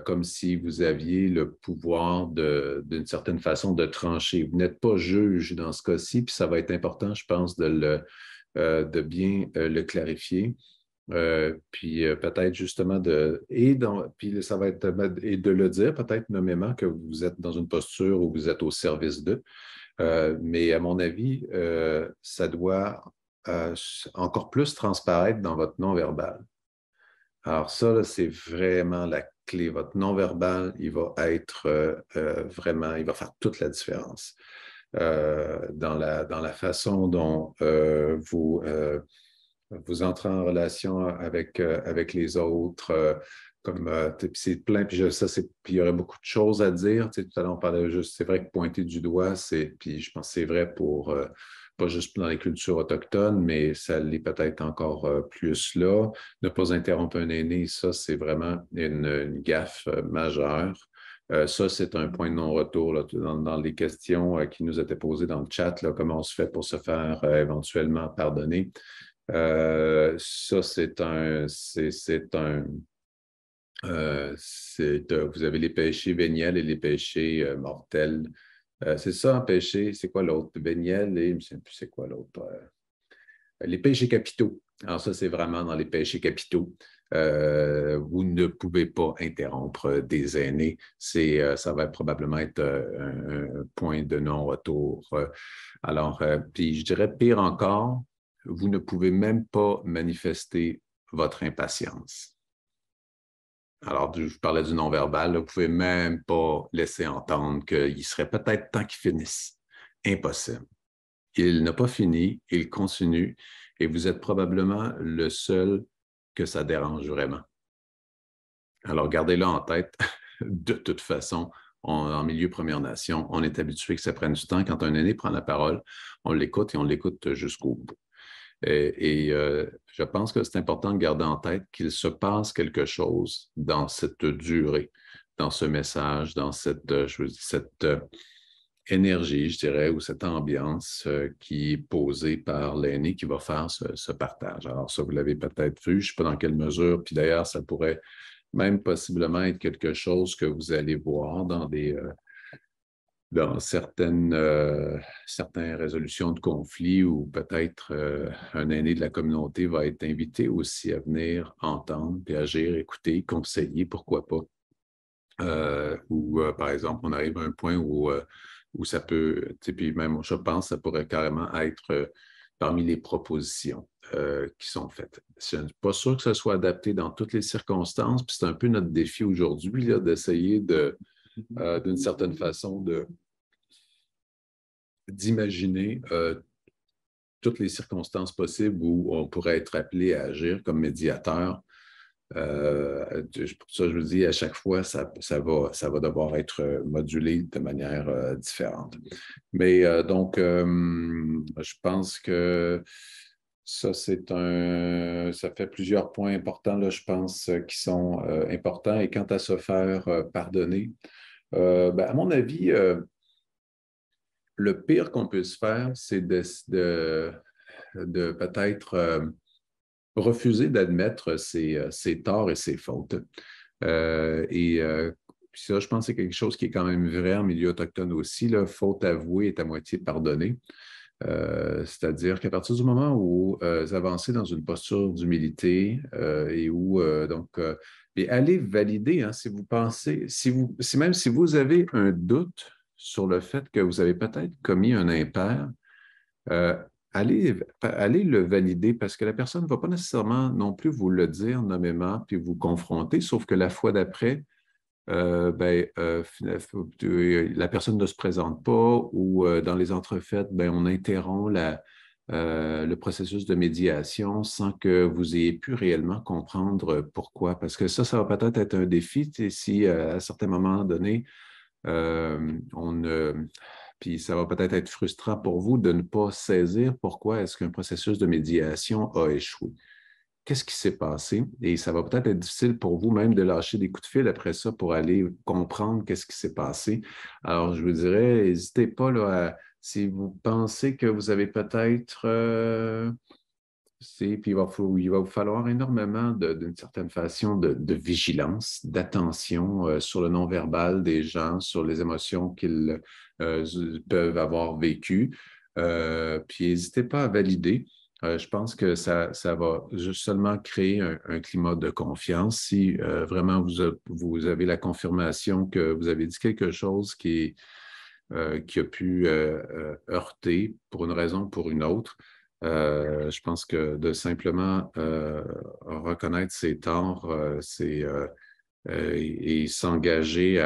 comme si vous aviez le pouvoir d'une certaine façon de trancher. Vous n'êtes pas juge dans ce cas-ci, puis ça va être important, je pense, de bien le clarifier. Puis peut-être justement puis ça va être et de le dire peut-être nommément que vous êtes dans une posture où vous êtes au service d'eux. Mais à mon avis, ça doit encore plus transparaître dans votre non-verbal. Alors ça, là, c'est vraiment la clé. Votre non-verbal, il va être vraiment, il va faire toute la différence dans la façon dont vous entrez en relation avec les autres. C'est plein, puis il y aurait beaucoup de choses à dire. Tout à l'heure, on parlait juste, c'est vrai que pointer du doigt, puis je pense que c'est vrai pour, pas juste dans les cultures autochtones, mais ça l'est peut-être encore plus là. Ne pas interrompre un aîné, ça, c'est vraiment une gaffe majeure. Ça, c'est un point de non-retour là, dans les questions qui nous étaient posées dans le chat, là, comment on se fait pour se faire éventuellement pardonner. Ça, vous avez les péchés véniels et les péchés mortels. C'est ça, un péché. C'est quoi l'autre? Véniel et je ne sais plus c'est quoi l'autre. Les péchés capitaux. Alors ça, c'est vraiment dans les péchés capitaux. Vous ne pouvez pas interrompre des aînés. Ça va probablement être un point de non-retour. Alors, puis je dirais pire encore, vous ne pouvez même pas manifester votre impatience. Alors, je parlais du non-verbal, vous ne pouvez même pas laisser entendre qu'il serait peut-être temps qu'il finisse. Impossible. Il n'a pas fini, il continue, et vous êtes probablement le seul que ça dérange vraiment. Alors, gardez-le en tête. De toute façon, en milieu Première Nation, on est habitué que ça prenne du temps. Quand un aîné prend la parole, on l'écoute et on l'écoute jusqu'au bout. Je pense que c'est important de garder en tête qu'il se passe quelque chose dans cette durée, dans ce message, dans cette énergie, je dirais, ou cette ambiance qui est posée par l'aîné qui va faire ce partage. Alors ça, vous l'avez peut-être vu, je ne sais pas dans quelle mesure, puis d'ailleurs, ça pourrait même possiblement être quelque chose que vous allez voir dans certaines résolutions de conflits où peut-être un aîné de la communauté va être invité aussi à venir entendre, puis agir, écouter, conseiller, pourquoi pas. Par exemple, on arrive à un point où ça peut, puis même, je pense, ça pourrait carrément être parmi les propositions qui sont faites. Je ne suis pas sûr que ce soit adapté dans toutes les circonstances, puis c'est un peu notre défi aujourd'hui, d'essayer d'une certaine façon d'imaginer toutes les circonstances possibles où on pourrait être appelé à agir comme médiateur. Pour ça, je vous dis, à chaque fois, ça va devoir être modulé de manière différente. Mais donc, je pense que ça, ça fait plusieurs points importants, là, je pense, qui sont importants. Et quant à se faire pardonner, ben, à mon avis, le pire qu'on puisse faire, c'est de peut-être refuser d'admettre ses torts et ses fautes. Puis ça, je pense que c'est quelque chose qui est quand même vrai en milieu autochtone aussi. Là, faute avouée est à moitié pardonnée. C'est-à-dire qu'à partir du moment où vous avancez dans une posture d'humilité et où, et allez valider, hein, si vous pensez, même si vous avez un doute sur le fait que vous avez peut-être commis un impair, euh, allez le valider parce que la personne ne va pas nécessairement non plus vous le dire nommément puis vous confronter, sauf que la fois d'après, la personne ne se présente pas ou dans les entrefaites, on interrompt le processus de médiation sans que vous ayez pu réellement comprendre pourquoi. Parce que ça va peut-être être un défi si à certains moments donnés, puis ça va peut-être être frustrant pour vous de ne pas saisir pourquoi est-ce qu'un processus de médiation a échoué. Qu'est-ce qui s'est passé? Et ça va peut-être être difficile pour vous même de lâcher des coups de fil après ça pour aller comprendre qu'est-ce qui s'est passé. Alors, je vous dirais, n'hésitez pas là, si vous pensez que vous avez peut-être puis il va vous falloir énormément, d'une certaine façon, de vigilance, d'attention sur le non-verbal des gens, sur les émotions qu'ils peuvent avoir vécues. Puis n'hésitez pas à valider. Je pense que ça va juste seulement créer un climat de confiance. Si vraiment vous avez la confirmation que vous avez dit quelque chose qui a pu heurter pour une raison ou pour une autre, je pense que de simplement reconnaître ses torts et s'engager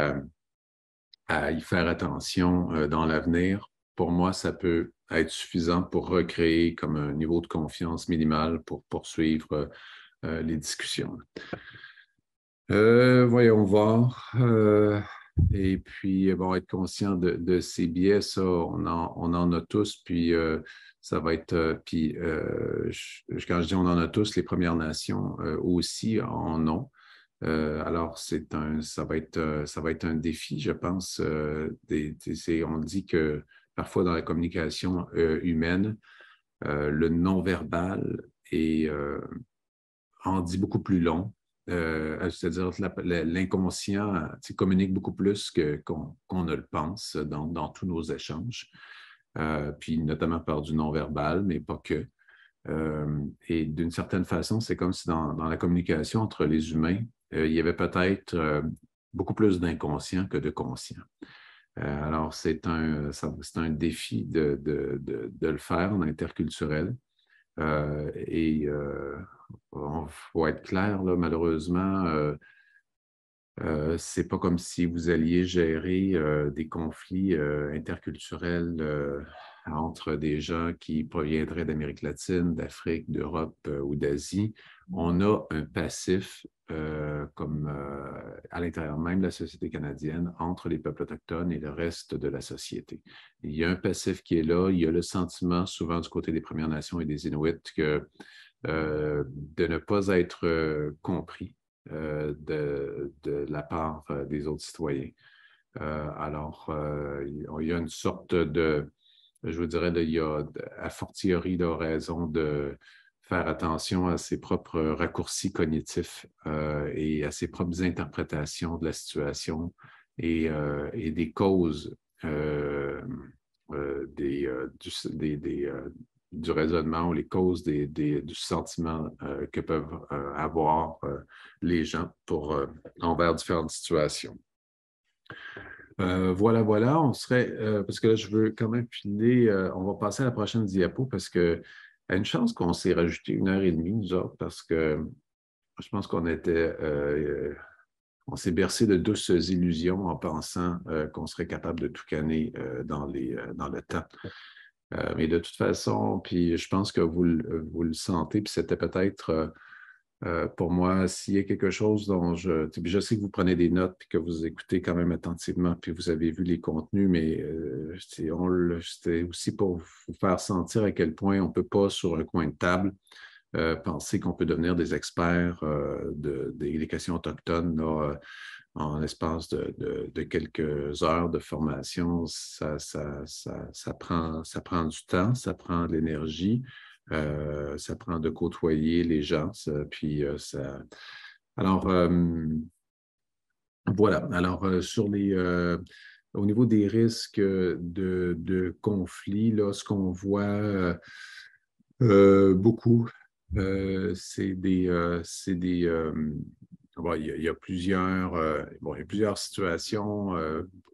à y faire attention dans l'avenir, pour moi, ça peut être suffisant pour recréer comme un niveau de confiance minimal pour poursuivre les discussions. Voyons voir. Et puis, bon, être conscient de ces biais, ça, on en a tous, puis ça va être, puis quand je dis on en a tous, les Premières Nations aussi en ont. Alors, ça va être un défi, je pense. On dit que parfois dans la communication humaine, le non-verbal en dit beaucoup plus long. C'est-à-dire l'inconscient communique beaucoup plus qu'on ne le pense dans tous nos échanges, puis notamment par du non-verbal, mais pas que. Et d'une certaine façon, c'est comme si dans la communication entre les humains, il y avait peut-être beaucoup plus d'inconscient que de conscient. Alors, c'est un défi de le faire en interculturel. Il faut être clair, là, malheureusement, c'est pas comme si vous alliez gérer des conflits interculturels entre des gens qui proviendraient d'Amérique latine, d'Afrique, d'Europe ou d'Asie. On a un passif à l'intérieur même de la société canadienne entre les peuples autochtones et le reste de la société. Il y a un passif qui est là. Il y a le sentiment, souvent du côté des Premières Nations et des Inuits, de ne pas être compris de la part des autres citoyens. Il y a une sorte je vous dirais, il y a a fortiori de raison de faire attention à ses propres raccourcis cognitifs et à ses propres interprétations de la situation et des causes du raisonnement ou les causes du sentiment que peuvent avoir les gens envers différentes situations. Voilà, on serait, parce que là, je veux quand même filer, on va passer à la prochaine diapo parce que y a une chance qu'on s'est rajouté 1 heure et demie, nous autres, parce que je pense qu'on était on s'est bercé de douces illusions en pensant qu'on serait capable de tout canner dans le temps. Mais de toute façon, puis je pense que vous le sentez, puis c'était peut-être pour moi, s'il y a quelque chose dont je sais que vous prenez des notes, puis que vous écoutez quand même attentivement, puis vous avez vu les contenus, mais c'était aussi pour vous faire sentir à quel point on ne peut pas, sur un coin de table, penser qu'on peut devenir des experts des questions autochtones là, en l'espace de quelques heures de formation. Ça prend du temps, ça prend de l'énergie, ça prend de côtoyer les gens. Puis ça... Alors, voilà. Alors, au niveau des risques de conflits, là, ce qu'on voit beaucoup, c'est des bon, il y a plusieurs situations,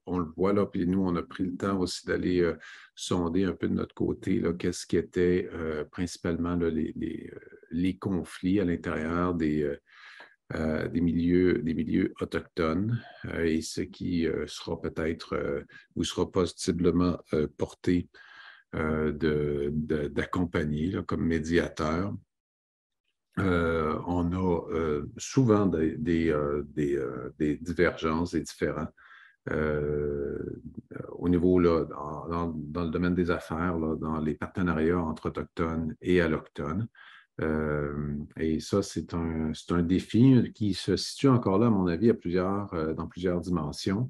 on le voit là, puis nous, on a pris le temps aussi d'aller sonder un peu de notre côté qu'est-ce qui était principalement là, les conflits à l'intérieur des milieux autochtones et ce qui sera peut-être ou sera possiblement porté d'accompagner comme médiateur. On a souvent des divergences, des différends au niveau, là, dans le domaine des affaires, là, dans les partenariats entre autochtones et allochtones. Et ça, c'est un défi qui se situe encore là, à mon avis, dans plusieurs dimensions.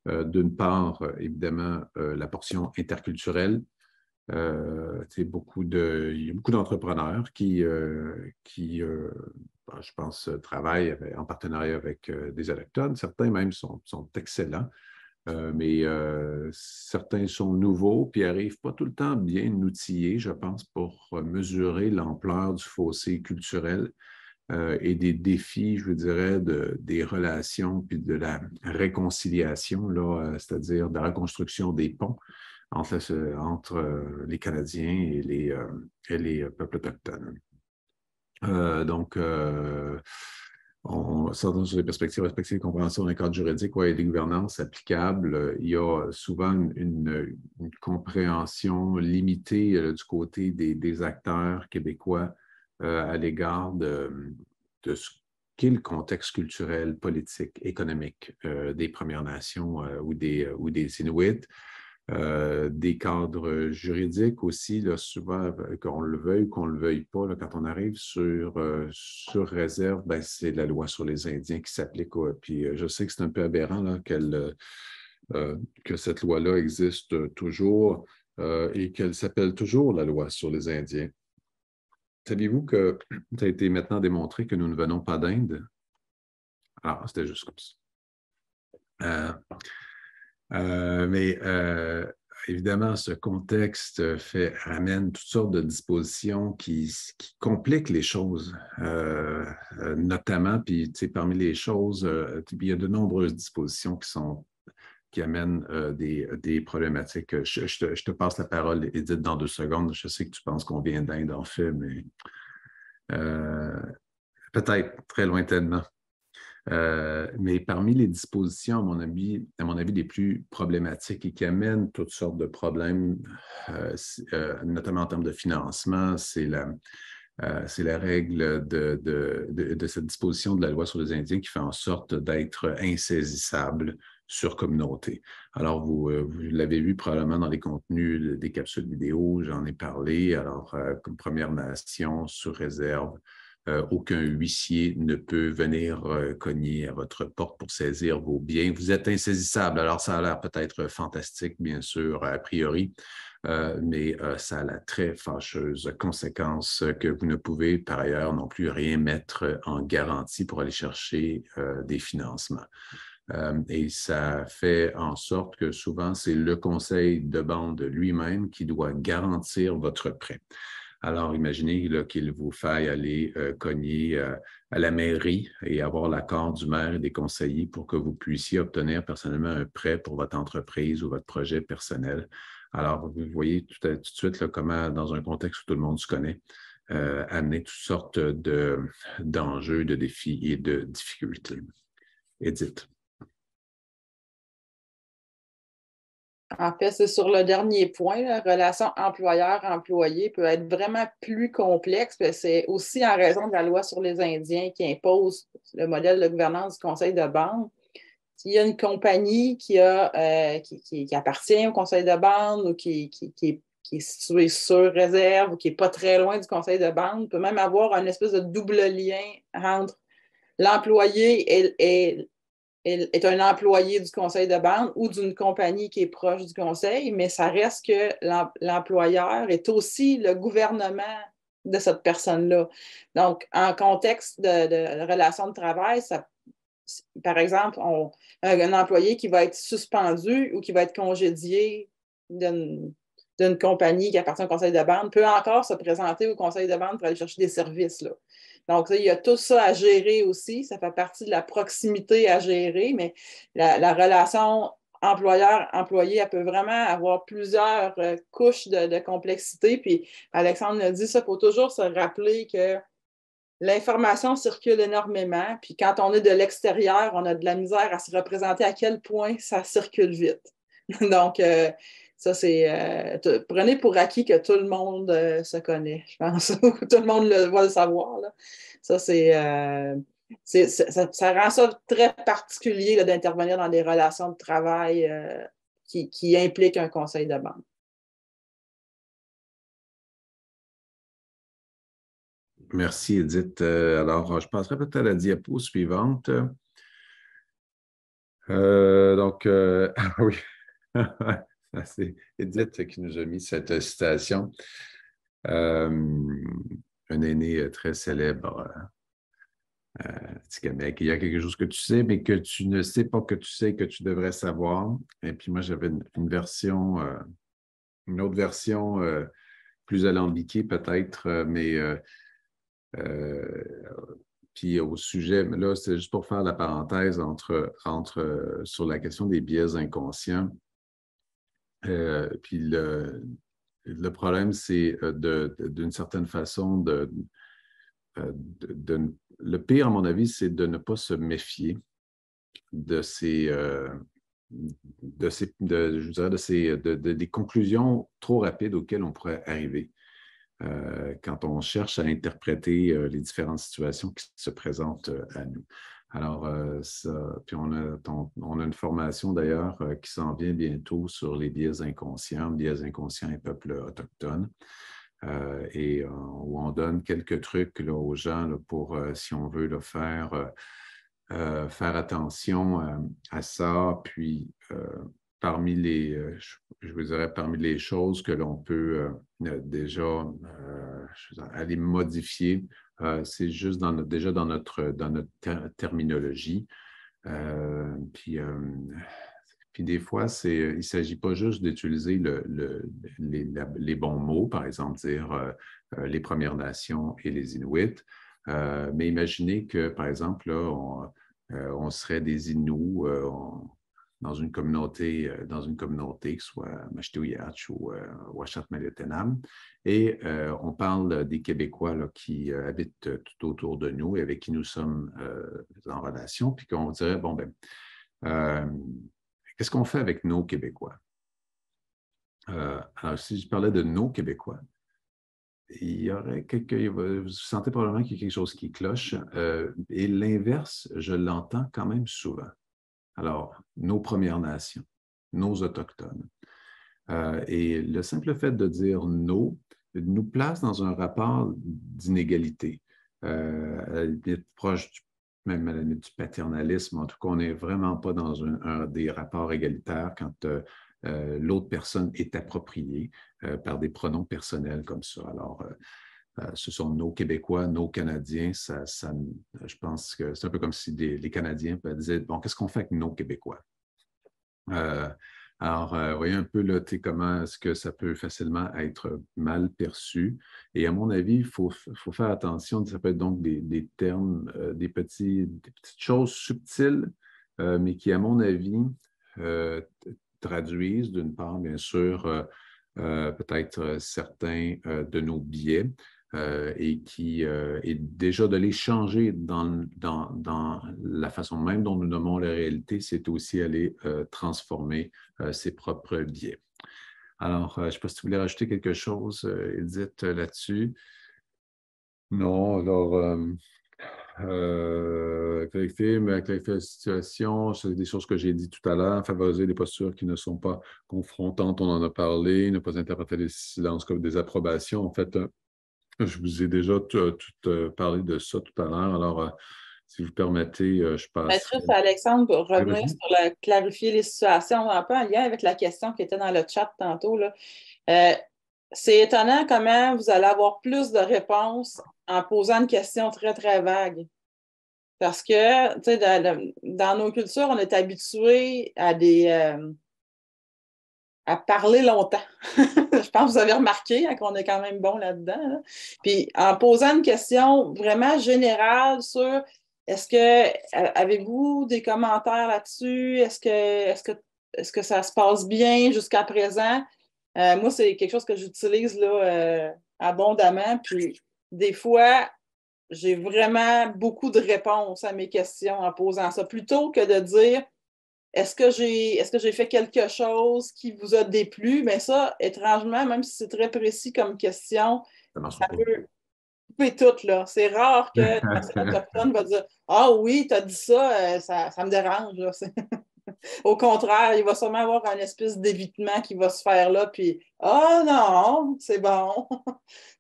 D'une part, évidemment, la portion interculturelle. Il y a beaucoup d'entrepreneurs qui je pense, travaillent en partenariat avec des allochtones. Certains même sont excellents, mais certains sont nouveaux puis n'arrivent pas tout le temps bien outillés, je pense, pour mesurer l'ampleur du fossé culturel et des défis, je vous dirais, des relations puis de la réconciliation, c'est-à-dire de la reconstruction des ponts entre les Canadiens et les peuples autochtones. Donc, sortant sur les perspectives respectives de compréhension d'un cadre juridique et des gouvernances applicables, il y a souvent une compréhension limitée du côté des acteurs québécois à l'égard de ce qu'est le contexte culturel, politique, économique des Premières Nations ou des Inuits. Des cadres juridiques aussi, là, souvent, qu'on le veuille ou qu'on ne le veuille pas, là, quand on arrive sur réserve, ben, c'est la loi sur les Indiens qui s'applique. Puis je sais que c'est un peu aberrant là, que cette loi-là existe toujours et qu'elle s'appelle toujours la loi sur les Indiens. Saviez-vous que ça a été maintenant démontré que nous ne venons pas d'Inde? Alors, c'était juste comme ça. Mais évidemment, ce contexte ramène toutes sortes de dispositions qui compliquent les choses, notamment, puis parmi les choses, il y a de nombreuses dispositions qui amènent des problématiques. Je te passe la parole, Edith, dans 2 secondes. Je sais que tu penses qu'on vient d'Inde, en fait, mais peut-être très lointainement. Mais parmi les dispositions, à mon avis, les plus problématiques et qui amènent toutes sortes de problèmes, notamment en termes de financement, c'est la règle de cette disposition de la loi sur les Indiens qui fait en sorte d'être insaisissable sur communauté. Alors, vous l'avez vu probablement dans les contenus des capsules vidéo, j'en ai parlé. Alors, comme Première Nation, sur réserve, aucun huissier ne peut venir cogner à votre porte pour saisir vos biens. Vous êtes insaisissable. Alors, ça a l'air peut-être fantastique, bien sûr, a priori, mais ça a la très fâcheuse conséquence que vous ne pouvez, par ailleurs, non plus rien mettre en garantie pour aller chercher des financements. Et ça fait en sorte que souvent, c'est le conseil de bande lui-même qui doit garantir votre prêt. Alors, imaginez qu'il vous faille aller cogner à la mairie et avoir l'accord du maire et des conseillers pour que vous puissiez obtenir personnellement un prêt pour votre entreprise ou votre projet personnel. Alors, vous voyez tout de suite là, comment, dans un contexte où tout le monde se connaît, amener toutes sortes d'enjeux, de défis et de difficultés. Edith. En fait, c'est sur le dernier point, la relation employeur-employé peut être vraiment plus complexe. C'est aussi en raison de la loi sur les Indiens qui impose le modèle de gouvernance du conseil de bande. S'il y a une compagnie qui appartient au conseil de bande ou qui est située sur réserve ou qui n'est pas très loin du conseil de bande, peut même avoir un espèce de double lien entre l'employé est un employé du conseil de bande ou d'une compagnie qui est proche du conseil, mais ça reste que l'employeur est aussi le gouvernement de cette personne-là. Donc, en contexte de relation de travail, par exemple, un employé qui va être suspendu ou qui va être congédié d'une compagnie qui appartient au conseil de bande peut encore se présenter au conseil de bande pour aller chercher des services, là. Donc, il y a tout ça à gérer aussi. Ça fait partie de la proximité à gérer, mais la relation employeur-employé, elle peut vraiment avoir plusieurs couches de complexité. Puis, Alexandre l'a dit, ça, il faut toujours se rappeler que l'information circule énormément. Puis, quand on est de l'extérieur, on a de la misère à se représenter à quel point ça circule vite. Donc, ça, c'est. Prenez pour acquis que tout le monde se connaît, je pense. Tout le monde va le savoir, là. Ça, ça rend ça très particulier là, d'intervenir dans des relations de travail qui impliquent un conseil de bande. Merci, Edith. Alors, je passerai peut-être à la diapo suivante. Ah oui. C'est Edith qui nous a mis cette citation. Un aîné très célèbre, Tikamek. Il y a quelque chose que tu sais, mais que tu ne sais pas que tu sais que tu devrais savoir. Et puis moi, j'avais une version, une autre version plus alambiquée peut-être, mais puis au sujet, là, c'est juste pour faire la parenthèse sur la question des biais inconscients. Puis le problème, c'est d'une certaine façon le pire, à mon avis, c'est de ne pas se méfier de des conclusions trop rapides auxquelles on pourrait arriver quand on cherche à interpréter les différentes situations qui se présentent à nous. Alors, puis on a une formation d'ailleurs qui s'en vient bientôt sur les biais inconscients et peuples autochtones. Où on donne quelques trucs là, aux gens là, pour, si on veut, là, faire attention à ça. Puis, parmi les choses que l'on peut déjà aller modifier, c'est juste déjà dans notre terminologie. Puis des fois, il ne s'agit pas juste d'utiliser les bons mots, par exemple, dire les Premières Nations et les Inuits, mais imaginez que, par exemple, là, on serait des Inuits dans une communauté qui soit Mashteuiatch ou Uashat-Maliotenam, et on parle des Québécois là, qui habitent tout autour de nous et avec qui nous sommes en relation, puis qu'on dirait, bon, ben, qu'est-ce qu'on fait avec nos Québécois? Alors, si je parlais de nos Québécois, il y aurait vous sentez probablement qu'il y a quelque chose qui cloche. Et l'inverse, je l'entends quand même souvent. Alors, nos Premières Nations, nos Autochtones. Et le simple fait de dire « nos » nous place dans un rapport d'inégalité, proche même à la limite du paternalisme. En tout cas, on n'est vraiment pas dans des rapports égalitaires quand l'autre personne est appropriée par des pronoms personnels comme ça. Alors, ce sont nos Québécois, nos Canadiens. Je pense que c'est un peu comme si les Canadiens disaient, bon, qu'est-ce qu'on fait avec nos Québécois? Alors, voyez un peu là, comment est-ce que ça peut facilement être mal perçu. Et à mon avis, il faut faire attention. Ça peut être donc des termes, des petites choses subtiles, mais qui, à mon avis, traduisent d'une part, bien sûr, peut-être certains de nos biais. et déjà de les changer dans la façon même dont nous nommons la réalité, c'est aussi aller transformer ses propres biais. Alors, je ne sais pas si tu voulais rajouter quelque chose, Edith, là-dessus. Non, alors, clarifier la situation, c'est des choses que j'ai dit tout à l'heure, favoriser les postures qui ne sont pas confrontantes, on en a parlé, ne pas interpréter les silences comme des approbations. En fait, je vous ai déjà tout parlé de ça tout à l'heure, alors si vous permettez, je passe. Juste, Alexandre, pour Oui, revenir sur clarifier les situations, un peu en lien avec la question qui était dans le chat tantôt, là. C'est étonnant comment vous allez avoir plus de réponses en posant une question très, très vague. Parce que, tu sais, dans nos cultures, on est habitué à parler longtemps. Je pense que vous avez remarqué hein, qu'on est quand même bon là-dedans. Là. Puis en posant une question vraiment générale sur est-ce que avez-vous des commentaires là-dessus? Est-ce que ça se passe bien jusqu'à présent? Moi, c'est quelque chose que j'utilise là, abondamment. Puis des fois, j'ai vraiment beaucoup de réponses à mes questions en posant ça, plutôt que de dire est-ce que j'ai fait quelque chose qui vous a déplu? Mais ça, étrangement, même si c'est très précis comme question, ça marche ça pas. peut couper tout, là. C'est rare que la personne autochtone va dire ah oui, tu as dit ça, ça me dérange. Là. Au contraire, il va sûrement avoir un espèce d'évitement qui va se faire là, puis ah non, c'est bon.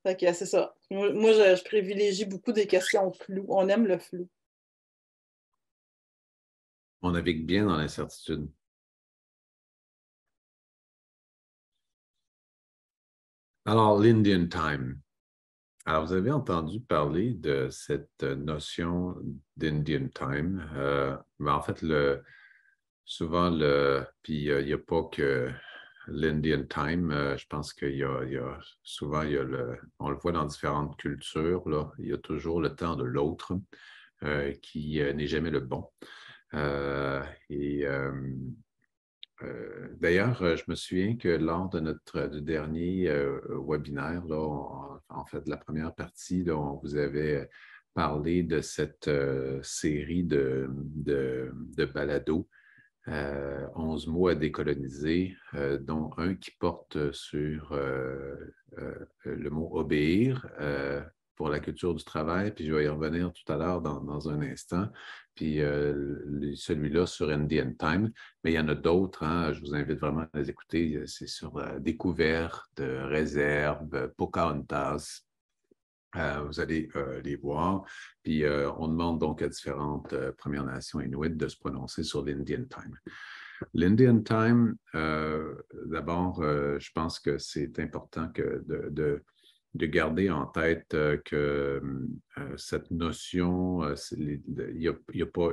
Fait que c'est ça. Moi, je privilégie beaucoup des questions floues. On aime le flou. On navigue bien dans l'incertitude. Alors, l'Indian Time. Alors, vous avez entendu parler de cette notion d'Indian Time. Mais en fait, souvent, puis il n'y a pas que l'Indian Time. Je pense qu'il y a souvent, on le voit dans différentes cultures, là, il y a toujours le temps de l'autre qui n'est jamais le bon. D'ailleurs, je me souviens que lors de du dernier webinaire, là, en fait, la première partie, là, on vous avait parlé de cette série de balados, 11 mots à décoloniser, dont un qui porte sur le mot obéir pour la culture du travail, puis je vais y revenir tout à l'heure dans un instant, puis celui-là sur Indian Time, mais il y en a d'autres, hein, je vous invite vraiment à les écouter, c'est sur Découverte, Réserve, Pocahontas. Vous allez les voir. Puis on demande donc à différentes Premières Nations inuites de se prononcer sur l'Indian Time. L'Indian Time, d'abord, je pense que c'est important de garder en tête que cette notion, il n'y a pas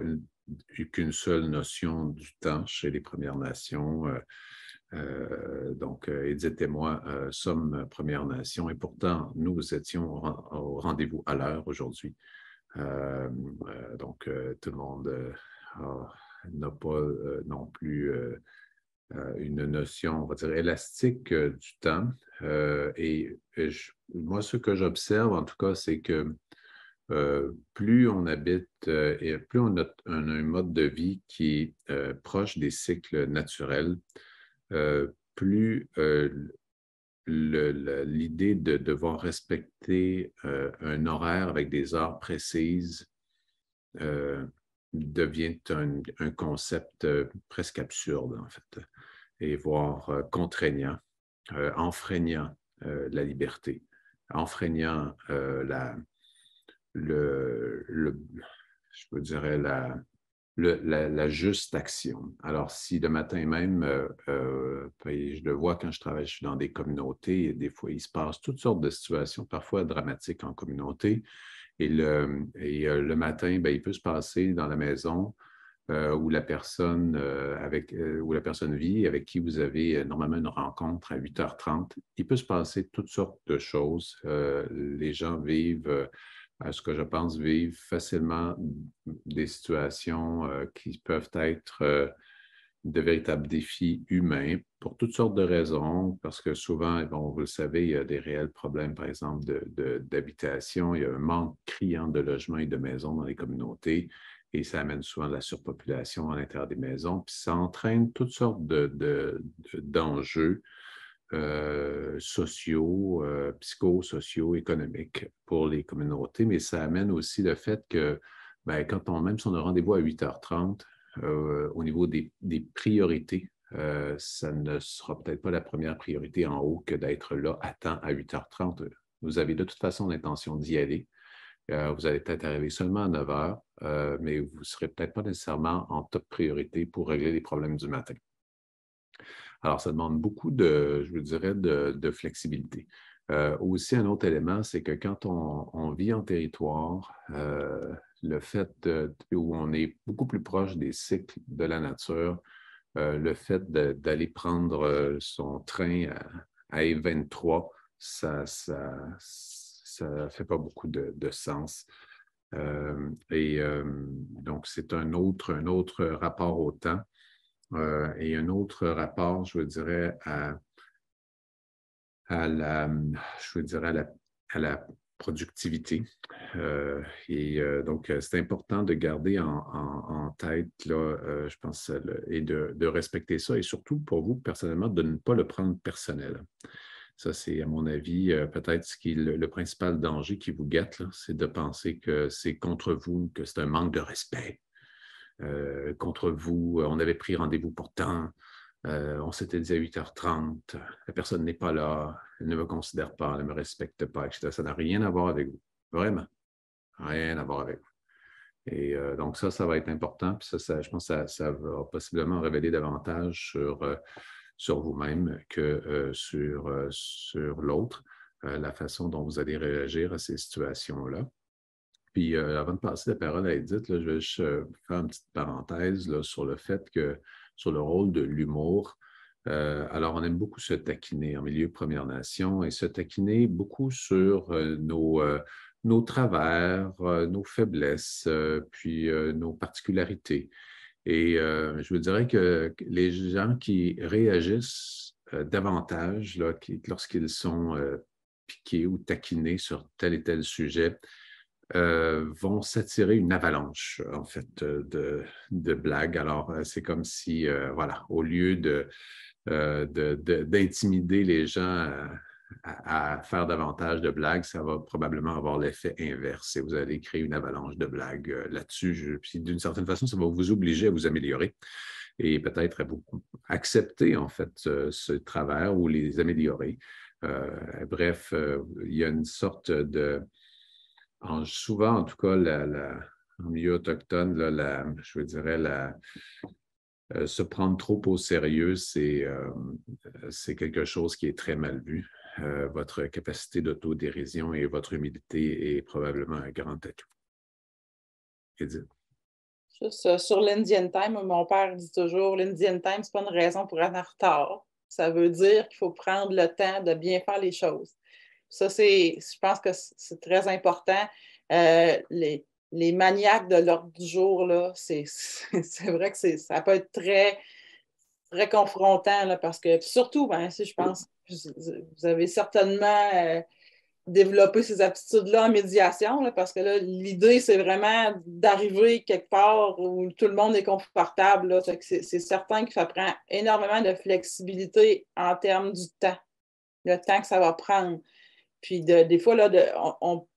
qu'une seule notion du temps chez les Premières Nations. Donc, Edith et moi sommes Premières Nations et pourtant, nous étions au rendez-vous à l'heure aujourd'hui. Donc, tout le monde n'a pas non plus une notion, on va dire, élastique du temps. Moi, ce que j'observe, en tout cas, c'est que plus on habite et plus on a un mode de vie qui est proche des cycles naturels, plus l'idée de devoir respecter un horaire avec des heures précises devient un concept presque absurde, en fait, et voire contraignant, enfreignant la liberté, enfreignant je dirais la juste action. Alors, si le matin même, puis je le vois quand je travaille, je suis dans des communautés, et des fois, il se passe toutes sortes de situations, parfois dramatiques en communauté, et le matin, bien, il peut se passer dans la maison où la personne où la personne vit, avec qui vous avez normalement une rencontre à 8h30, il peut se passer toutes sortes de choses. Les gens vivent ce que je pense vivent facilement des situations qui peuvent être véritables défis humains pour toutes sortes de raisons, parce que souvent, bon, vous le savez, il y a des réels problèmes, par exemple, d'habitation. Il y a un manque criant de logements et de maisons dans les communautés et ça amène souvent de la surpopulation à l'intérieur des maisons. Puis ça entraîne toutes sortes d'enjeux sociaux, psychosociaux, économiques pour les communautés, mais ça amène aussi le fait que ben, même si on a rendez-vous à 8h30, au niveau des priorités, ça ne sera peut-être pas la première priorité en haut que d'être là à temps à 8h30. Vous avez de toute façon l'intention d'y aller. Vous allez peut-être arriver seulement à 9h, mais vous ne serez peut-être pas nécessairement en top priorité pour régler les problèmes du matin. Alors, ça demande beaucoup je vous dirais, de flexibilité. Aussi, un autre élément, c'est que quand on vit en territoire, le fait où on est beaucoup plus proche des cycles de la nature, le fait d'aller prendre son train à E23, ça fait pas beaucoup de sens. Donc, c'est un autre rapport au temps. Et un autre rapport, je vous dirais, à la productivité. Donc, c'est important de garder en tête, là, je pense, et de respecter ça, et surtout pour vous, personnellement, de ne pas le prendre personnel. Ça, c'est, à mon avis, peut-être le principal danger qui vous guette, c'est de penser que c'est contre vous, que c'est un manque de respect. Contre vous, on avait pris rendez-vous pour tant, on s'était dit à 8h30, la personne n'est pas là, elle ne me considère pas, elle ne me respecte pas, etc. Ça n'a rien à voir avec vous, vraiment, rien à voir avec vous. Et donc ça va être important, puis je pense que ça va possiblement révéler davantage sur vous-même que sur l'autre, la façon dont vous allez réagir à ces situations-là. Puis, avant de passer la parole à Edith, là, je vais juste faire une petite parenthèse là, sur le rôle de l'humour. Alors, on aime beaucoup se taquiner en milieu Première Nation et se taquiner beaucoup sur nos travers, nos faiblesses, puis nos particularités. Et je vous dirais que les gens qui réagissent davantage lorsqu'ils sont piqués ou taquinés sur tel et tel sujet, vont s'attirer une avalanche, en fait, de blagues. Alors, c'est comme si, voilà, au lieu d'intimider les gens à faire davantage de blagues, ça va probablement avoir l'effet inverse et vous allez créer une avalanche de blagues là-dessus. Puis, d'une certaine façon, ça va vous obliger à vous améliorer et peut-être à vous accepter, en fait, ce travers ou les améliorer. Bref, il y a une sorte souvent, en tout cas, en milieu autochtone, je vous dirais, se prendre trop au sérieux, c'est quelque chose qui est très mal vu. Votre capacité d'autodérision et votre humilité est probablement un grand atout. Edith. Juste sur l'Indian Time, mon père dit toujours, l'Indian Time, ce n'est pas une raison pour être en retard. Ça veut dire qu'il faut prendre le temps de bien faire les choses. Ça, je pense que c'est très important. Les maniaques de l'ordre du jour, là, c'est vrai que ça peut être très, très confrontant, là, parce que surtout, si je pense, vous avez certainement développé ces aptitudes-là en médiation, là, parce que là, l'idée, c'est vraiment d'arriver quelque part où tout le monde est confortable. Là, c'est certain que ça prend énormément de flexibilité en termes du temps, le temps que ça va prendre. Puis des fois, là, on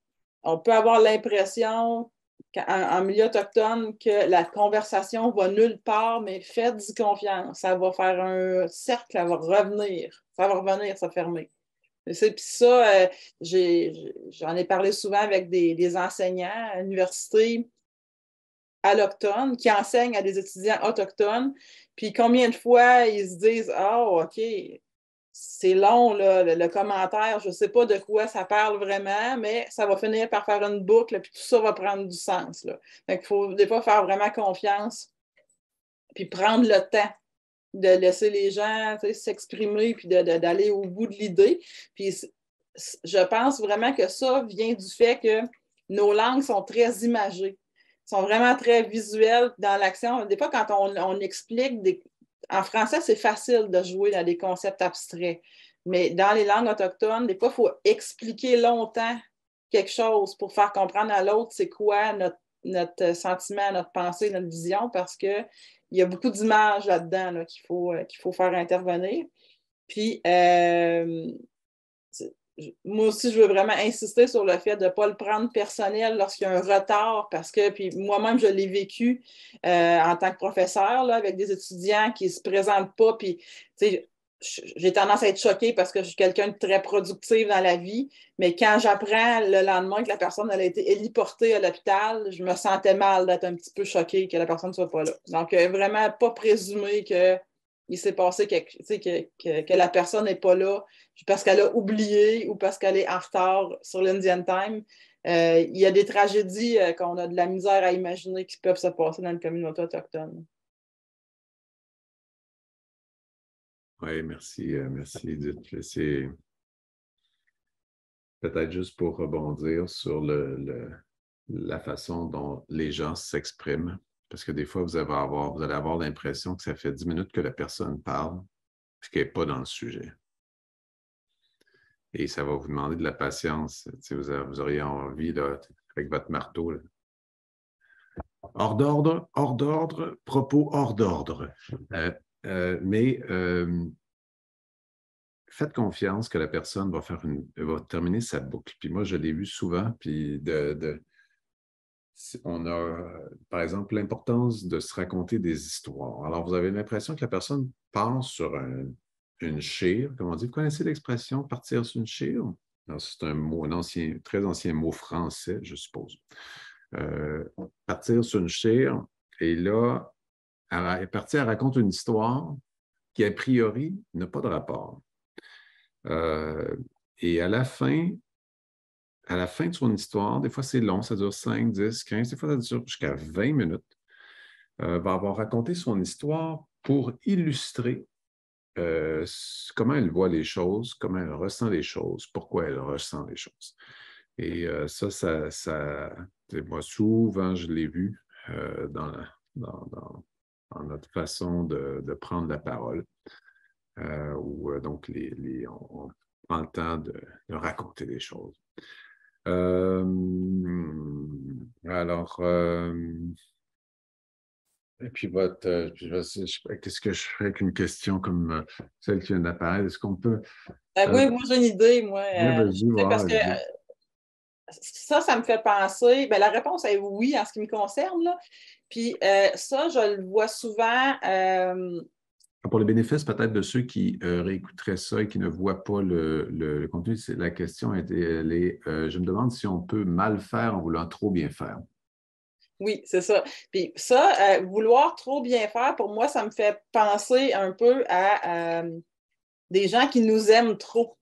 peut avoir l'impression en milieu autochtone que la conversation va nulle part, mais faites-y confiance. Ça va faire un cercle, elle va revenir. Ça va revenir, ça va fermer. Puis ça, j'en ai parlé souvent avec des enseignants à l'université allochtones qui enseignent à des étudiants autochtones. Puis combien de fois ils se disent « Ah, OK, c'est long, là, le commentaire, je ne sais pas de quoi ça parle vraiment, mais ça va finir par faire une boucle, puis tout ça va prendre du sens. Là. Donc, il faut des fois faire vraiment confiance, puis prendre le temps de laisser les gens s'exprimer, puis d'aller au bout de l'idée. Puis je pense vraiment que ça vient du fait que nos langues sont très imagées, sont vraiment très visuelles dans l'action. Des fois, quand on explique en français, c'est facile de jouer dans des concepts abstraits. Mais dans les langues autochtones, des fois, il faut expliquer longtemps quelque chose pour faire comprendre à l'autre c'est quoi notre sentiment, notre pensée, notre vision, parce qu'il y a beaucoup d'images là-dedans là, qu'il faut faire intervenir. Puis, moi aussi, je veux vraiment insister sur le fait de ne pas le prendre personnel lorsqu'il y a un retard, parce que, puis moi-même, je l'ai vécu en tant que professeur, là, avec des étudiants qui ne se présentent pas, puis, tu sais, j'ai tendance à être choquée parce que je suis quelqu'un de très productif dans la vie, mais quand j'apprends le lendemain que la personne elle a été héliportée à l'hôpital, je me sentais mal d'être un petit peu choquée que la personne ne soit pas là. Donc, vraiment, pas présumer qu'il s'est passé que la personne n'est pas là parce qu'elle a oublié ou parce qu'elle est en retard sur l'Indian Time. Il y a des tragédies qu'on a de la misère à imaginer qui peuvent se passer dans une communauté autochtone. Oui, merci Edith. C'est peut-être juste pour rebondir sur la façon dont les gens s'expriment, parce que des fois, vous allez avoir l'impression que ça fait 10 minutes que la personne parle, puis qu'elle n'est pas dans le sujet. Et ça va vous demander de la patience. Vous auriez envie, là, avec votre marteau, là. Hors d'ordre, propos hors d'ordre. Mais faites confiance que la personne va terminer sa boucle. Puis moi, je l'ai vu souvent, puis on a, par exemple, l'importance de se raconter des histoires. Alors, vous avez l'impression que la personne pense sur une chire, comme on dit. Vous connaissez l'expression « partir sur une chire » ? C'est un mot, très ancien mot français, je suppose. Partir sur une chire, et là, elle est partie, elle raconte une histoire qui, a priori, n'a pas de rapport. Et à la fin de son histoire, des fois c'est long, ça dure 5, 10, 15, des fois ça dure jusqu'à 20 minutes, va avoir raconté son histoire pour illustrer comment elle voit les choses, comment elle ressent les choses, pourquoi elle ressent les choses. Et moi, souvent, je l'ai vu dans notre façon de prendre la parole. Où donc on prend le temps de raconter des choses. Alors, et puis qu'est-ce que je ferais avec une question comme celle qui vient d'apparaître? Est-ce qu'on peut... Oui, moi j'ai une idée, moi. Parce que ça me fait penser, la réponse est oui en ce qui me concerne, là. Puis ça, je le vois souvent... Pour le bénéfice peut-être de ceux qui réécouteraient ça et qui ne voient pas le contenu, la question je me demande si on peut mal faire en voulant trop bien faire. Oui, c'est ça. Puis ça, vouloir trop bien faire, pour moi, ça me fait penser un peu à des gens qui nous aiment trop.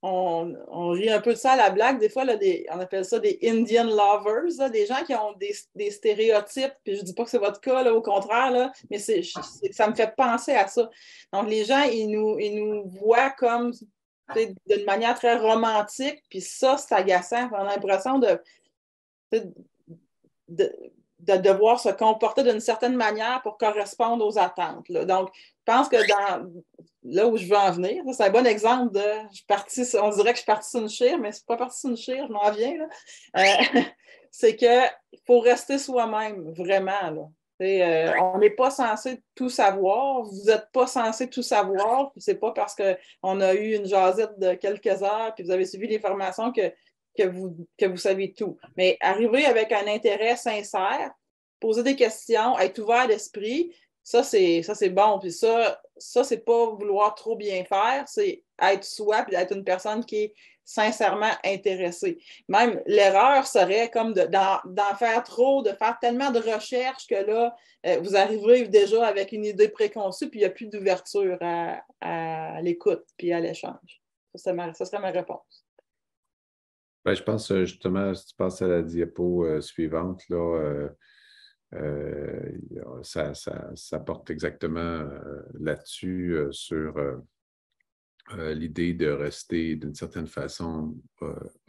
on rit un peu de ça à la blague. Des fois, là, on appelle ça des Indian lovers, là, des gens qui ont des stéréotypes. Puis je ne dis pas que c'est votre cas, là, au contraire, là, mais ça me fait penser à ça. Donc, les gens, ils nous voient comme d'une manière très romantique. Puis ça, c'est agaçant. On a l'impression de devoir se comporter d'une certaine manière pour correspondre aux attentes, là. Donc, je pense que là où je veux en venir, c'est un bon exemple on dirait que je suis partie sur une chire, mais c'est pas partie sur une chire, je m'en viens, là. C'est qu'il faut rester soi-même, vraiment, là. On n'est pas censé tout savoir, vous n'êtes pas censé tout savoir, puis c'est pas parce qu'on a eu une jasette de quelques heures, puis vous avez suivi les formations que vous savez tout. Mais arriver avec un intérêt sincère, poser des questions, être ouvert d'esprit, ça, c'est bon. Puis ça, c'est pas vouloir trop bien faire, c'est être soi puis être une personne qui est sincèrement intéressée. Même l'erreur serait comme d'en faire trop, de faire tellement de recherches que là, vous arrivez déjà avec une idée préconçue puis il n'y a plus d'ouverture à l'écoute puis à l'échange. Ça serait ma réponse. Je pense justement, si tu passes à la diapo suivante, là, ça porte exactement là-dessus sur l'idée de rester d'une certaine façon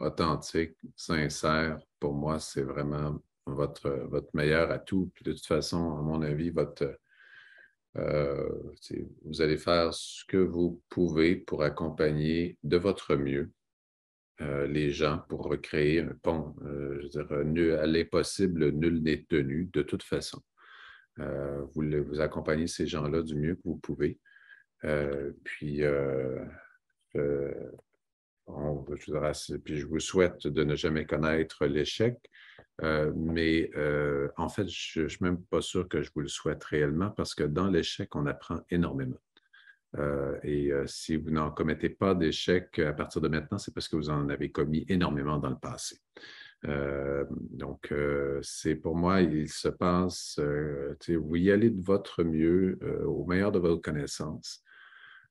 authentique, sincère. Pour moi, c'est vraiment votre meilleur atout. Puis de toute façon, à mon avis, Vous allez faire ce que vous pouvez pour accompagner de votre mieux les gens pour recréer un pont. Je veux dire, à l'impossible, nul n'est tenu de toute façon. Vous accompagnez ces gens-là du mieux que vous pouvez. Puis je vous souhaite de ne jamais connaître l'échec, mais en fait, je ne suis même pas sûr que je vous le souhaite réellement parce que dans l'échec, on apprend énormément. Si vous n'en commettez pas d'échec à partir de maintenant, c'est parce que vous en avez commis énormément dans le passé. Donc, c'est pour moi, il se passe, vous y allez de votre mieux, au meilleur de vos connaissances.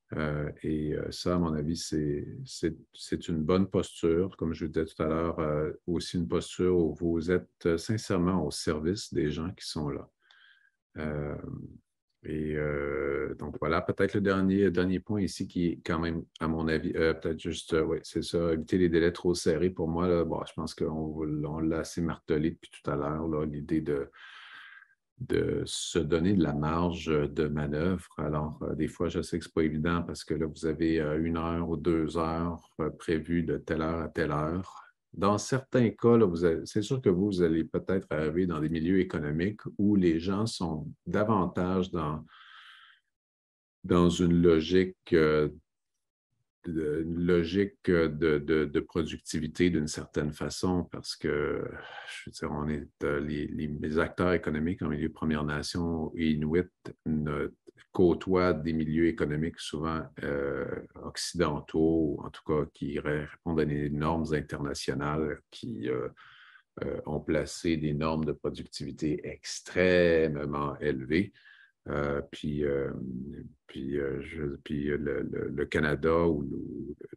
Ça, à mon avis, c'est une bonne posture, comme je vous disais tout à l'heure, aussi une posture où vous êtes sincèrement au service des gens qui sont là. Donc voilà, peut-être le dernier point ici qui est quand même, à mon avis, peut-être juste, oui, c'est ça, éviter les délais trop serrés pour moi. Là, bon, je pense qu'on l'a assez martelé depuis tout à l'heure, l'idée de se donner de la marge de manœuvre. Alors, des fois, je sais que ce n'est pas évident parce que là, vous avez 1 heure ou 2 heures prévues de telle heure à telle heure. Dans certains cas, c'est sûr que vous allez peut-être arriver dans des milieux économiques où les gens sont davantage dans une logique de productivité d'une certaine façon parce que, je veux dire, on est les acteurs économiques en milieu Première Nation et Inuit côtoient des milieux économiques souvent occidentaux, en tout cas qui répondent à des normes internationales qui ont placé des normes de productivité extrêmement élevées. Puis le Canada ou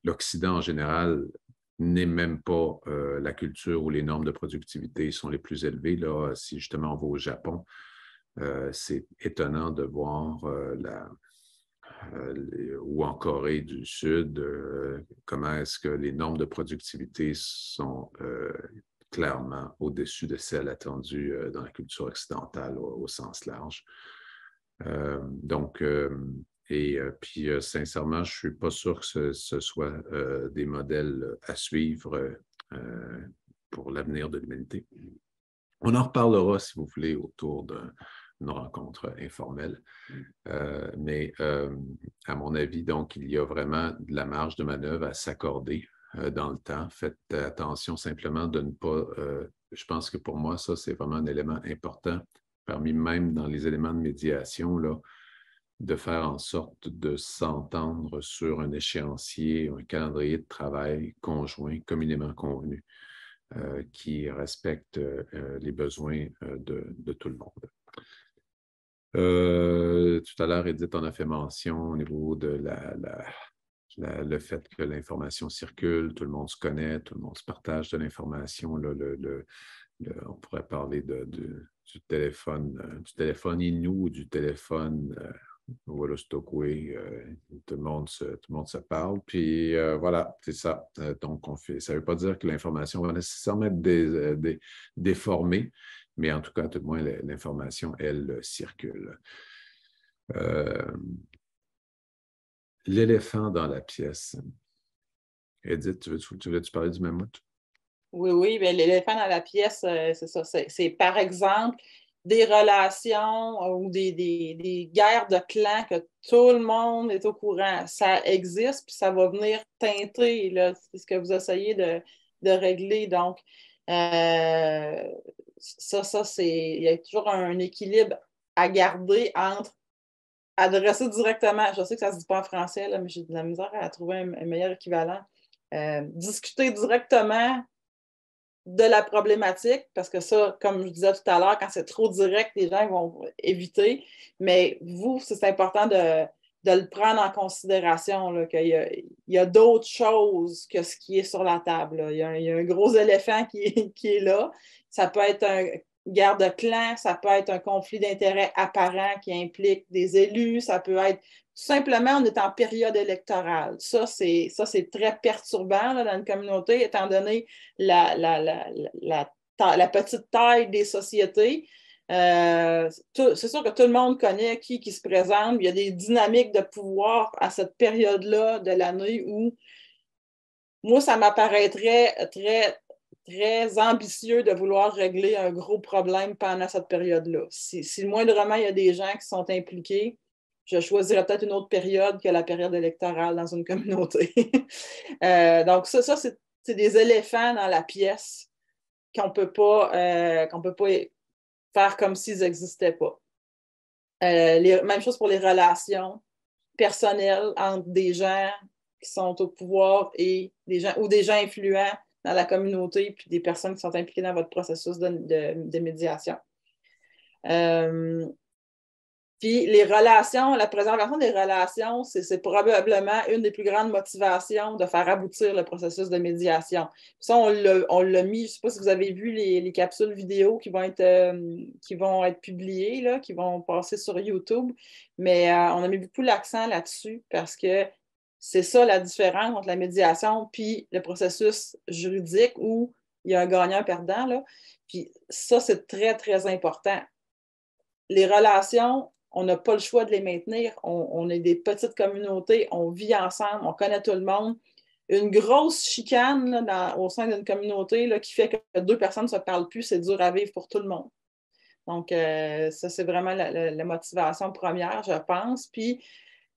l'Occident en général n'est même pas la culture où les normes de productivité sont les plus élevées. Là, si justement on va au Japon, c'est étonnant de voir ou en Corée du Sud, comment est-ce que les normes de productivité sont clairement au-dessus de celles attendues dans la culture occidentale au sens large. Sincèrement, je ne suis pas sûr que ce soit des modèles à suivre pour l'avenir de l'humanité. On en reparlera, si vous voulez, autour d'une rencontre informelle. Mais à mon avis, donc, il y a vraiment de la marge de manœuvre à s'accorder dans le temps. Faites attention simplement de ne pas... je pense que pour moi, ça, c'est vraiment un élément important parmi même dans les éléments de médiation, là, de faire en sorte de s'entendre sur un échéancier, un calendrier de travail conjoint, communément convenu, qui respecte les besoins de tout le monde. Tout à l'heure, Edith en a fait mention au niveau de le fait que l'information circule, tout le monde se connaît, tout le monde se partage de l'information. On pourrait parler du téléphone Innu, du téléphone Wolostokwe. Tout le monde se parle. Puis voilà, c'est ça. Donc, ça ne veut pas dire que l'information va nécessairement être déformée, mais en tout cas, tout le moins, l'information, elle, circule. L'éléphant dans la pièce. Edith, tu veux-tu parler du mammouth? Oui, bien, l'éléphant dans la pièce, c'est ça. C'est par exemple des relations ou des guerres de clans que tout le monde est au courant. Ça existe, puis ça va venir teinter. Là, c'est ce que vous essayez de régler. Donc, il y a toujours un équilibre à garder entre adresser directement, je sais que ça ne se dit pas en français, là, mais j'ai de la misère à trouver un meilleur équivalent. Discuter directement de la problématique, parce que ça, comme je disais tout à l'heure, quand c'est trop direct, les gens vont éviter. Mais vous, c'est important de le prendre en considération, là, qu'il y a d'autres choses que ce qui est sur la table. Là. Il y a un gros éléphant qui est là. Ça peut être une guerre de clans, ça peut être un conflit d'intérêts apparent qui implique des élus, ça peut être tout simplement, on est en période électorale. Ça, c'est très perturbant là, dans une communauté, étant donné la petite taille des sociétés. C'est sûr que tout le monde connaît qui se présente. Il y a des dynamiques de pouvoir à cette période-là de l'année où moi, ça m'apparaîtrait très ambitieux de vouloir régler un gros problème pendant cette période-là. Si moindrement il y a des gens qui sont impliqués, je choisirais peut-être une autre période que la période électorale dans une communauté. Donc, ça c'est des éléphants dans la pièce qu'on ne peut pas faire comme s'ils n'existaient pas. Même chose pour les relations personnelles entre des gens qui sont au pouvoir et des gens influents dans la communauté, puis des personnes qui sont impliquées dans votre processus de médiation. Puis les relations, la préservation des relations, c'est probablement une des plus grandes motivations de faire aboutir le processus de médiation. Puis ça, on l'a mis, je ne sais pas si vous avez vu les capsules vidéo qui vont être publiées, là, qui vont passer sur YouTube, mais on a mis beaucoup l'accent là-dessus parce que c'est ça la différence entre la médiation puis le processus juridique où il y a un gagnant-perdant, là. Puis ça, c'est très, très important. Les relations, on n'a pas le choix de les maintenir. On est des petites communautés, on vit ensemble, on connaît tout le monde. Une grosse chicane là, au sein d'une communauté là, qui fait que deux personnes ne se parlent plus, c'est dur à vivre pour tout le monde. Donc, ça, c'est vraiment la motivation première, je pense. Puis,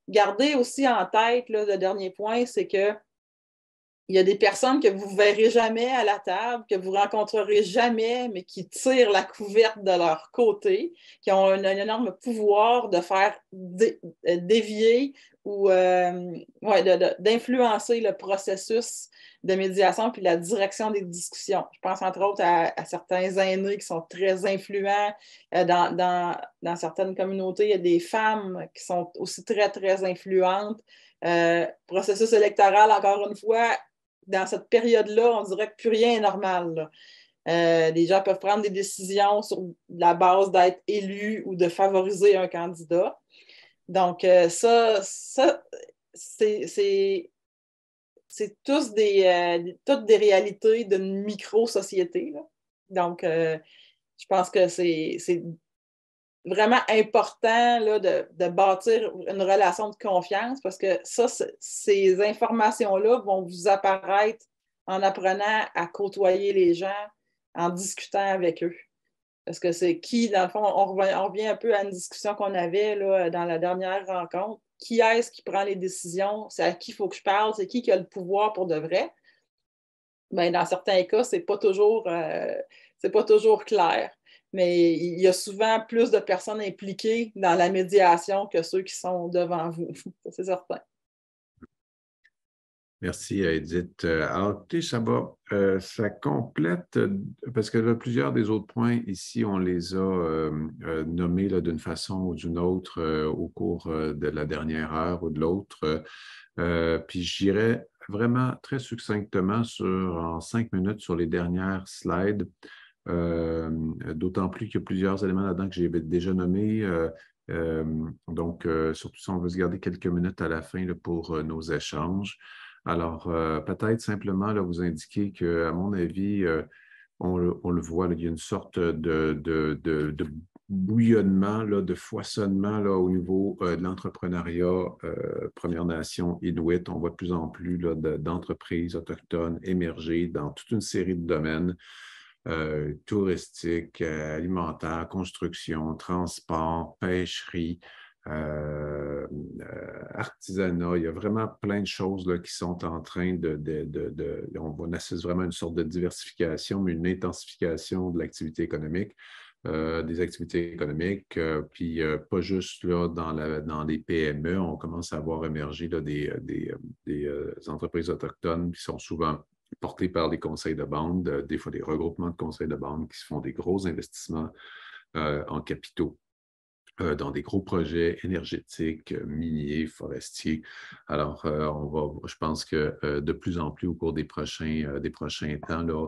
gardez aussi en tête, là, le dernier point, c'est que il y a des personnes que vous ne verrez jamais à la table, que vous ne rencontrerez jamais, mais qui tirent la couverte de leur côté, qui ont un énorme pouvoir de faire dévier ou d'influencer le processus de médiation puis la direction des discussions. Je pense entre autres à certains aînés qui sont très influents. Dans certaines communautés, il y a des femmes qui sont aussi très, très influentes. Processus électoral, encore une fois, dans cette période-là, on dirait que plus rien est normal. Les gens peuvent prendre des décisions sur la base d'être élus ou de favoriser un candidat. Donc, ça c'est toutes des réalités d'une micro-société, là. Donc, je pense que c'est vraiment important là, de bâtir une relation de confiance parce que ça, ces informations-là vont vous apparaître en apprenant à côtoyer les gens, en discutant avec eux. Parce que c'est qui, dans le fond, on revient un peu à une discussion qu'on avait là, dans la dernière rencontre. Qui est-ce qui prend les décisions? C'est à qui il faut que je parle? C'est qui a le pouvoir pour de vrai? Bien, dans certains cas, c'est pas toujours clair. Mais il y a souvent plus de personnes impliquées dans la médiation que ceux qui sont devant vous. C'est certain. Merci, Edith. Alors, écoutez, ça complète, parce que là, plusieurs des autres points ici, on les a nommés d'une façon ou d'une autre au cours de la dernière heure ou de l'autre. Puis je dirais vraiment très succinctement en 5 minutes sur les dernières slides, d'autant plus qu'il y a plusieurs éléments là-dedans que j'ai déjà nommés. Donc, surtout si on veut se garder quelques minutes à la fin là, pour nos échanges. Alors, peut-être simplement là, vous indiquer qu'à mon avis, on le voit, là, il y a une sorte de bouillonnement, là, de foisonnement là, au niveau de l'entrepreneuriat Première Nation Inuit. On voit de plus en plus là, d'entreprises autochtones émerger dans toute une série de domaines touristiques, alimentaires, construction, transport, pêcherie, artisanat. Il y a vraiment plein de choses là, qui sont en train on assiste vraiment à une sorte de diversification, mais une intensification de l'activité économique, des activités économiques, puis pas juste là, dans les PME, on commence à voir émerger là, des entreprises autochtones qui sont souvent portées par des conseils de bande, des fois des regroupements de conseils de bande qui se font des gros investissements en capitaux dans des gros projets énergétiques, miniers, forestiers. Alors, je pense que de plus en plus au cours des prochains temps, là,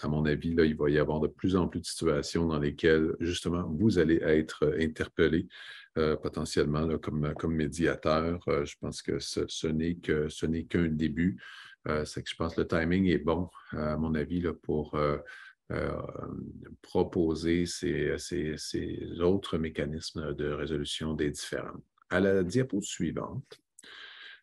à mon avis, là, il va y avoir de plus en plus de situations dans lesquelles, justement, vous allez être interpellés potentiellement là, comme médiateur. Je pense que ce n'est qu'un début. C'est que je pense que le timing est bon, à mon avis, là, pour proposer ces autres mécanismes de résolution des différends. À la diapo suivante,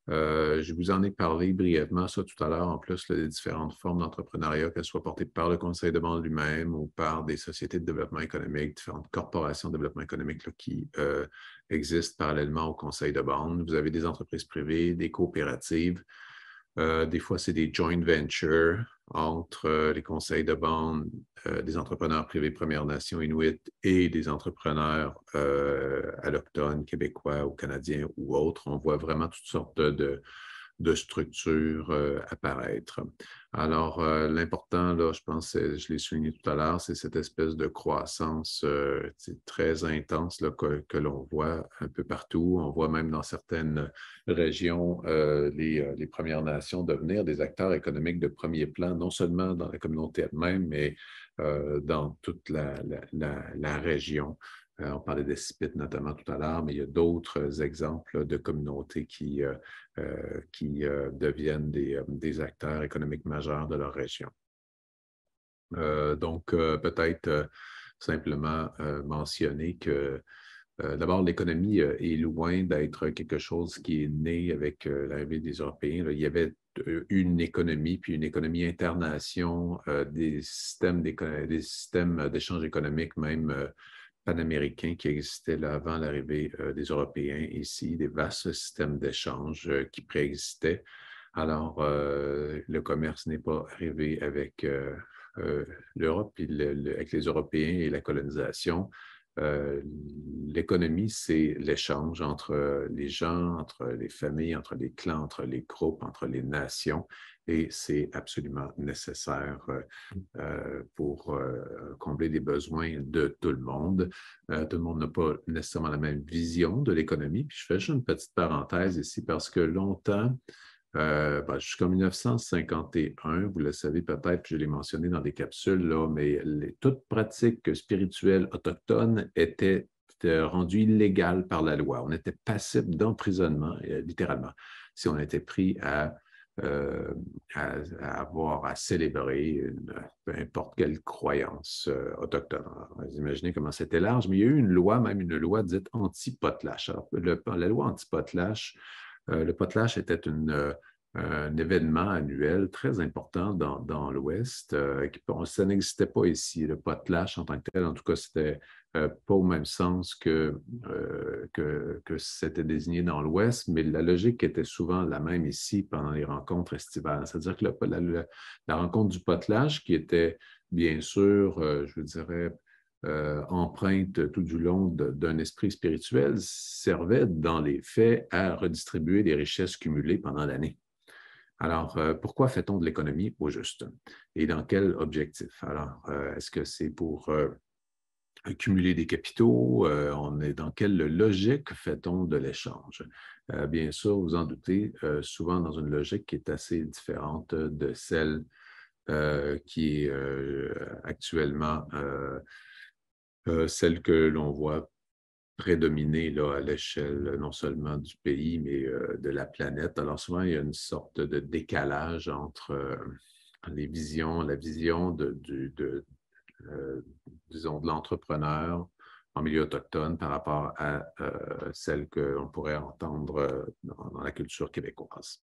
je vous en ai parlé brièvement, ça tout à l'heure, en plus, les différentes formes d'entrepreneuriat, qu'elles soient portées par le Conseil de bande lui-même ou par des sociétés de développement économique, différentes corporations de développement économique là, qui existent parallèlement au Conseil de bande. Vous avez des entreprises privées, des coopératives. Des fois, c'est des joint ventures entre les conseils de bande, des entrepreneurs privés Premières Nations Inuit et des entrepreneurs allochtones, québécois ou canadiens ou autres. On voit vraiment toutes sortes de structures apparaître. Alors, l'important, là, je pense, je l'ai souligné tout à l'heure, c'est cette espèce de croissance très intense là, que l'on voit un peu partout. On voit même dans certaines régions les Premières Nations devenir des acteurs économiques de premier plan, non seulement dans la communauté elle-même, mais dans toute la région. On parlait des CIPIT notamment tout à l'heure, mais il y a d'autres exemples de communautés qui deviennent des acteurs économiques majeurs de leur région. Donc, peut-être simplement mentionner que d'abord, l'économie est loin d'être quelque chose qui est né avec l'arrivée des Européens. Là. Il y avait une économie, puis une économie internation, des systèmes d'échange économique, même panaméricains qui existaient là avant l'arrivée des Européens ici, des vastes systèmes d'échange qui préexistaient. Alors, le commerce n'est pas arrivé avec l'Europe, avec les Européens et la colonisation. L'économie, c'est l'échange entre les gens, entre les familles, entre les clans, entre les groupes, entre les nations, et c'est absolument nécessaire pour combler les besoins de tout le monde. Tout le monde n'a pas nécessairement la même vision de l'économie. Puis je fais juste une petite parenthèse ici parce que longtemps, jusqu'en 1951, vous le savez peut-être, je l'ai mentionné dans des capsules, là, mais toute pratique spirituelle autochtone était rendue illégale par la loi. On était passible d'emprisonnement, littéralement, si on était pris à avoir à célébrer peu importe quelle croyance autochtone. Alors, vous imaginez comment c'était large, mais il y a eu une loi, même une loi dite anti-potlatch. La loi anti-potlatch, le potlatch était un événement annuel très important dans l'Ouest. Ça n'existait pas ici. Le potlatch en tant que tel, en tout cas, c'était pas au même sens que c'était désigné dans l'Ouest, mais la logique était souvent la même ici pendant les rencontres estivales. C'est-à-dire que la rencontre du potlatch, qui était bien sûr, je dirais, empreinte tout du long d'un esprit spirituel, servait dans les faits à redistribuer les richesses cumulées pendant l'année. Alors, pourquoi fait-on de l'économie au juste? Et dans quel objectif? Alors, est-ce que c'est pour accumuler des capitaux? On est dans quelle logique fait-on de l'échange? Bien sûr, vous en doutez, souvent dans une logique qui est assez différente de celle qui est actuellement celle que l'on voit prédominer là, à l'échelle non seulement du pays, mais de la planète. Alors souvent, il y a une sorte de décalage entre la vision disons, de l'entrepreneur en milieu autochtone par rapport à celle qu'on pourrait entendre dans la culture québécoise.